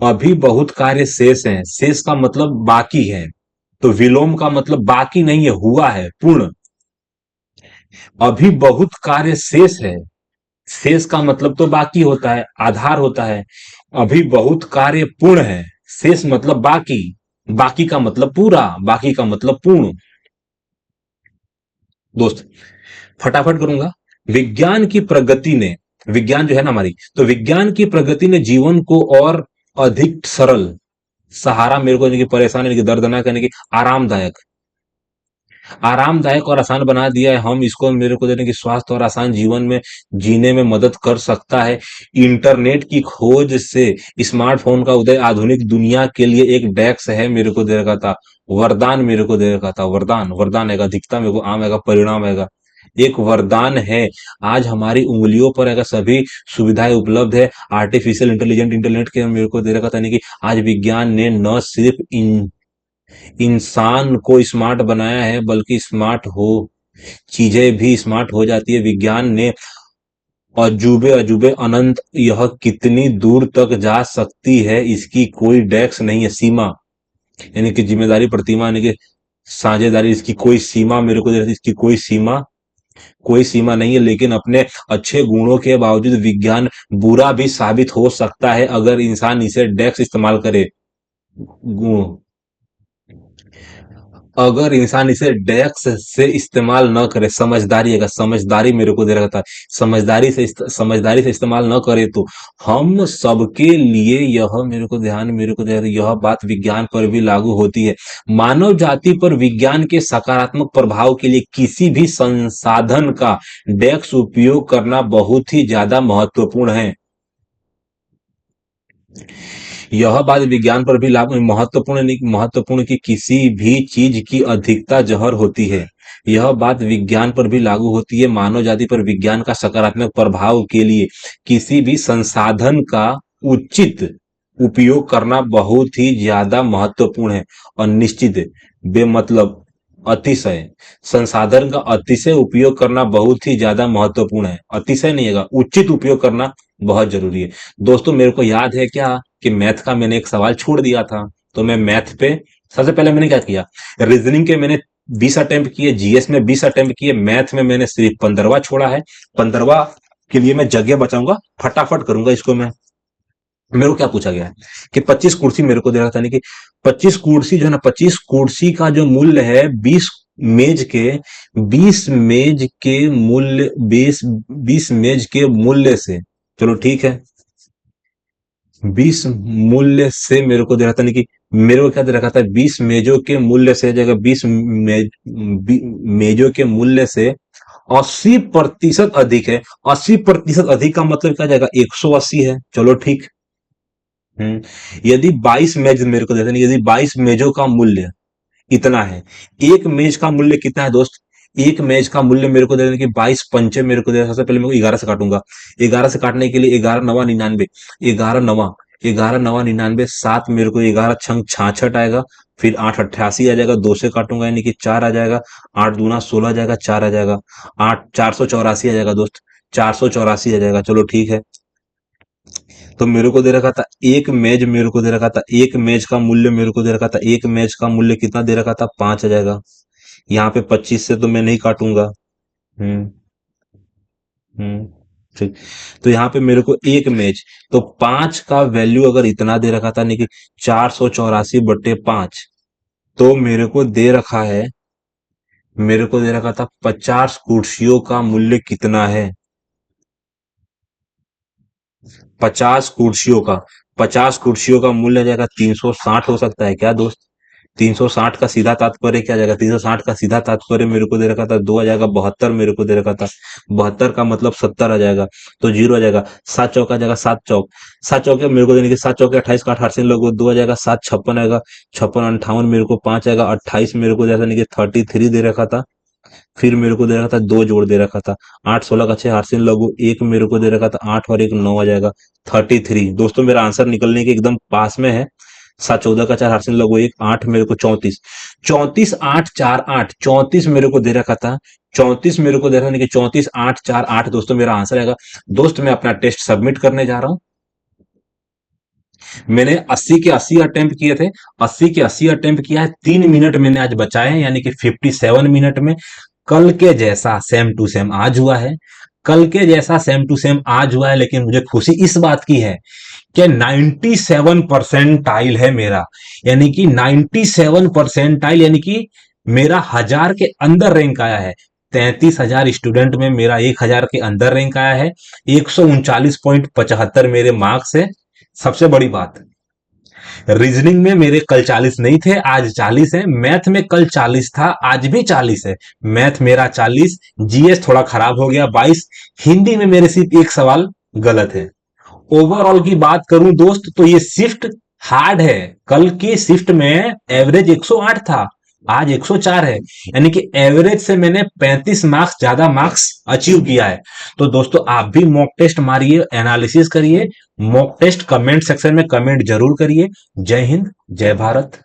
अभी बहुत कार्य शेष हैं। शेष का मतलब बाकी है, तो विलोम का मतलब बाकी नहीं है, हुआ है, पूर्ण। अभी बहुत कार्य शेष है। शेष का मतलब तो बाकी होता है, आधार होता है। अभी बहुत कार्य पूर्ण है। शेष मतलब बाकी, बाकी का मतलब पूरा, बाकी का मतलब पूर्ण। दोस्त, फटाफट करूंगा। विज्ञान की प्रगति ने, विज्ञान जो है ना हमारी, तो विज्ञान की प्रगति ने जीवन को और अधिक सरल, सहारा मेरे को यानी कि परेशान, यानी कि दर्दनाक, यानी कि आरामदायक, आरामदायक और आसान बना दिया है। हम इसको मेरे को देने की स्वास्थ्य और आसान जीवन में जीने में मदद कर सकता है। इंटरनेट की खोज से स्मार्टफोन का उदय आधुनिक दुनिया के लिए एक डेस्क है मेरे को दे रखा था, वरदान मेरे को दे रखा था, वरदान वरदान है, अधिकता मेरे को आम है, परिणाम है, एक वरदान है। आज हमारी उंगलियों पर अगर सभी सुविधाएं उपलब्ध है, आर्टिफिशियल इंटेलिजेंट इंटरनेट के मेरे को दे रखा था, नहीं कि आज विज्ञान ने न सिर्फ इंसान को स्मार्ट बनाया है, बल्कि स्मार्ट हो चीजें भी स्मार्ट हो जाती है। विज्ञान ने अजूबे अजूबे अनंत, यह कितनी दूर तक जा सकती है इसकी कोई डेस्क नहीं है, सीमा यानी कि जिम्मेदारी प्रतिमा यानी कि साझेदारी, इसकी कोई सीमा मेरे को इसकी कोई सीमा नहीं है। लेकिन अपने अच्छे गुणों के बावजूद विज्ञान बुरा भी साबित हो सकता है अगर इंसान इसे डेस्क इस्तेमाल करे। गुण, अगर इंसान इसे डेस्क से इस्तेमाल न करे, समझदारी, अगर समझदारी मेरे को दे रखा था, समझदारी से इस्तेमाल न करे तो हम सबके लिए यह मेरे को ध्यान मेरे को दे रहा है, यह बात विज्ञान पर भी लागू होती है। मानव जाति पर विज्ञान के सकारात्मक प्रभाव के लिए किसी भी संसाधन का डेस्क उपयोग करना बहुत ही ज्यादा महत्वपूर्ण है। यह बात विज्ञान पर भी लागू महत्वपूर्ण नहीं, महत्वपूर्ण कि किसी भी चीज की अधिकता जहर होती है। यह बात विज्ञान पर भी लागू होती है। मानव जाति पर विज्ञान का सकारात्मक प्रभाव के लिए किसी भी संसाधन का उचित उपयोग करना बहुत ही ज्यादा महत्वपूर्ण है। और निश्चित, बेमतलब, अतिशय, संसाधन का अतिशय उपयोग करना बहुत ही ज्यादा महत्वपूर्ण है। अतिशय नहीं है, उचित उपयोग करना बहुत जरूरी है। दोस्तों, मेरे को याद है क्या कि मैथ का मैंने एक सवाल छोड़ दिया था, तो मैं मैथ पे सबसे पहले मैंने क्या किया, रीजनिंग के मैंने 20 अटेम्प्ट किए, जीएस में 20 अटेम्प्ट किए, मैथ में मैंने सिर्फ 15वां छोड़ा है। 15वां के लिए मैं जगह बचाऊंगा, फटाफट करूंगा इसको मैं। मेरे को क्या पूछा गया है कि 25 कुर्सी मेरे को दे रहा था, नहीं कि 25 कुर्सी जो है ना, 25 कुर्सी का जो मूल्य है 20 मेज के, 20 मेज के मूल्य से, चलो ठीक है, 20 मूल्य से मेरे को दे रहा था, नहीं कि मेरे को क्या दे रखा था, 20 मेजों के मूल्य से जगह 20 मेजों के मूल्य से 80% अधिक है। 80% अधिक का मतलब क्या जाएगा, 180 है। चलो ठीक। यदि 22 मेज मेरे को देते हैं, यदि 22 मेजों का मूल्य इतना है, एक मेज का मूल्य कितना है दोस्त, एक मेज का मूल्य मेरे को दे देना कि 22 पंचे मेरे को दे, सबसे पहले मैं 11 से काटूंगा, 11 से काटने के लिए 11 9 99, 11 9 7 मेरे को 11 6 66 आएगा, फिर 8 88 आ जाएगा, 2 से काटूंगा यानी कि 4 आ जाएगा, 8 दूना 16 आ जाएगा, 4 आ जाएगा, 8 484 आ जाएगा दोस्त, 484 आ जाएगा। चलो ठीक है। तो मेरे को दे रखा था एक मेज, मेरे को दे रखा था एक मेज का मूल्य, मेरे को दे रखा था एक मेज का मूल्य कितना दे रखा था, 5 आ जाएगा। यहाँ पे 25 से तो मैं नहीं काटूंगा। हम्म। हम्म। ठीक। तो यहाँ पे मेरे को एक मेज, तो 5 का वैल्यू अगर इतना दे रखा था, नहीं कि 484/5, तो मेरे को दे रखा था 50 कुर्सियों का मूल्य कितना है, 50 कुर्सियों का मूल्य आ जाएगा 360 हो सकता है क्या दोस्त, 360 का सीधा तात्पर्य क्या जाएगा, 360 का सीधा तात्पर्य मेरे को दे रखा था 2 आ जाएगा, 72 मेरे को दे रखा था, 72 का मतलब 70 आ जाएगा, तो 0 आ जाएगा, 7 चौका आ जाएगा, 7 चौक, 7 चौके मेरे को देने के, 7 चौके 28 का 88 लोग 2 आ जाएगा, 7 56 आएगा, 56 58 मेरे को 5 आएगा, 28 मेरे को जैसा नहीं कि 33 दे रखा था, फिर मेरे को दे रखा था 2 जोड़ दे रखा था, 8 16 का 6 8 लगू 1 मेरे को दे रखा था, 8 और 1 9 आ जाएगा, 33। दोस्तों मेरा आंसर निकलने के एकदम पास में है। 7 14 का 4 8 लगू 1 8 मेरे को 34, 34 8 4 8, 34 मेरे को दे रखा था, 34 मेरे को दे रखा था कि 34 8 4 8 दोस्तों मेरा आंसर आएगा। दोस्त मैं अपना टेस्ट सबमिट करने जा रहा हूं। मैंने 80 के 80 अटेम्प्ट किए थे, 80 के 80 अटेम्प्ट किया है, 3 मिनट मैंने आज बचाए हैं, यानी कि 57 मिनट में कल के जैसा सेम टू सेम आज हुआ है, कल के जैसा सेम टू सेम आज हुआ है। लेकिन मुझे खुशी इस बात की है कि 97 परसेंटाइल है मेरा, यानी कि 97 परसेंटाइल, यानी कि मेरा 1000 के अंदर रैंक आया है। 33,000 स्टूडेंट में मेरा 1000 के अंदर रैंक आया है। 139.75 मेरे मार्क्स है। सबसे बड़ी बात, रीजनिंग में मेरे कल 40 नहीं थे, आज 40 है। मैथ में कल 40 था, आज भी 40 है। मैथ मेरा 40, जीएस थोड़ा खराब हो गया 22, हिंदी में मेरे सिर्फ एक सवाल गलत है। ओवरऑल की बात करूं दोस्त तो ये शिफ्ट हार्ड है। कल की शिफ्ट में एवरेज 108 था, आज 104 है, यानी कि एवरेज से मैंने 35 मार्क्स ज्यादा मार्क्स अचीव किया है। तो दोस्तों आप भी मॉक टेस्ट मारिए, एनालिसिस करिए, मॉक टेस्ट कमेंट सेक्शन में कमेंट जरूर करिए। जय हिंद, जय भारत।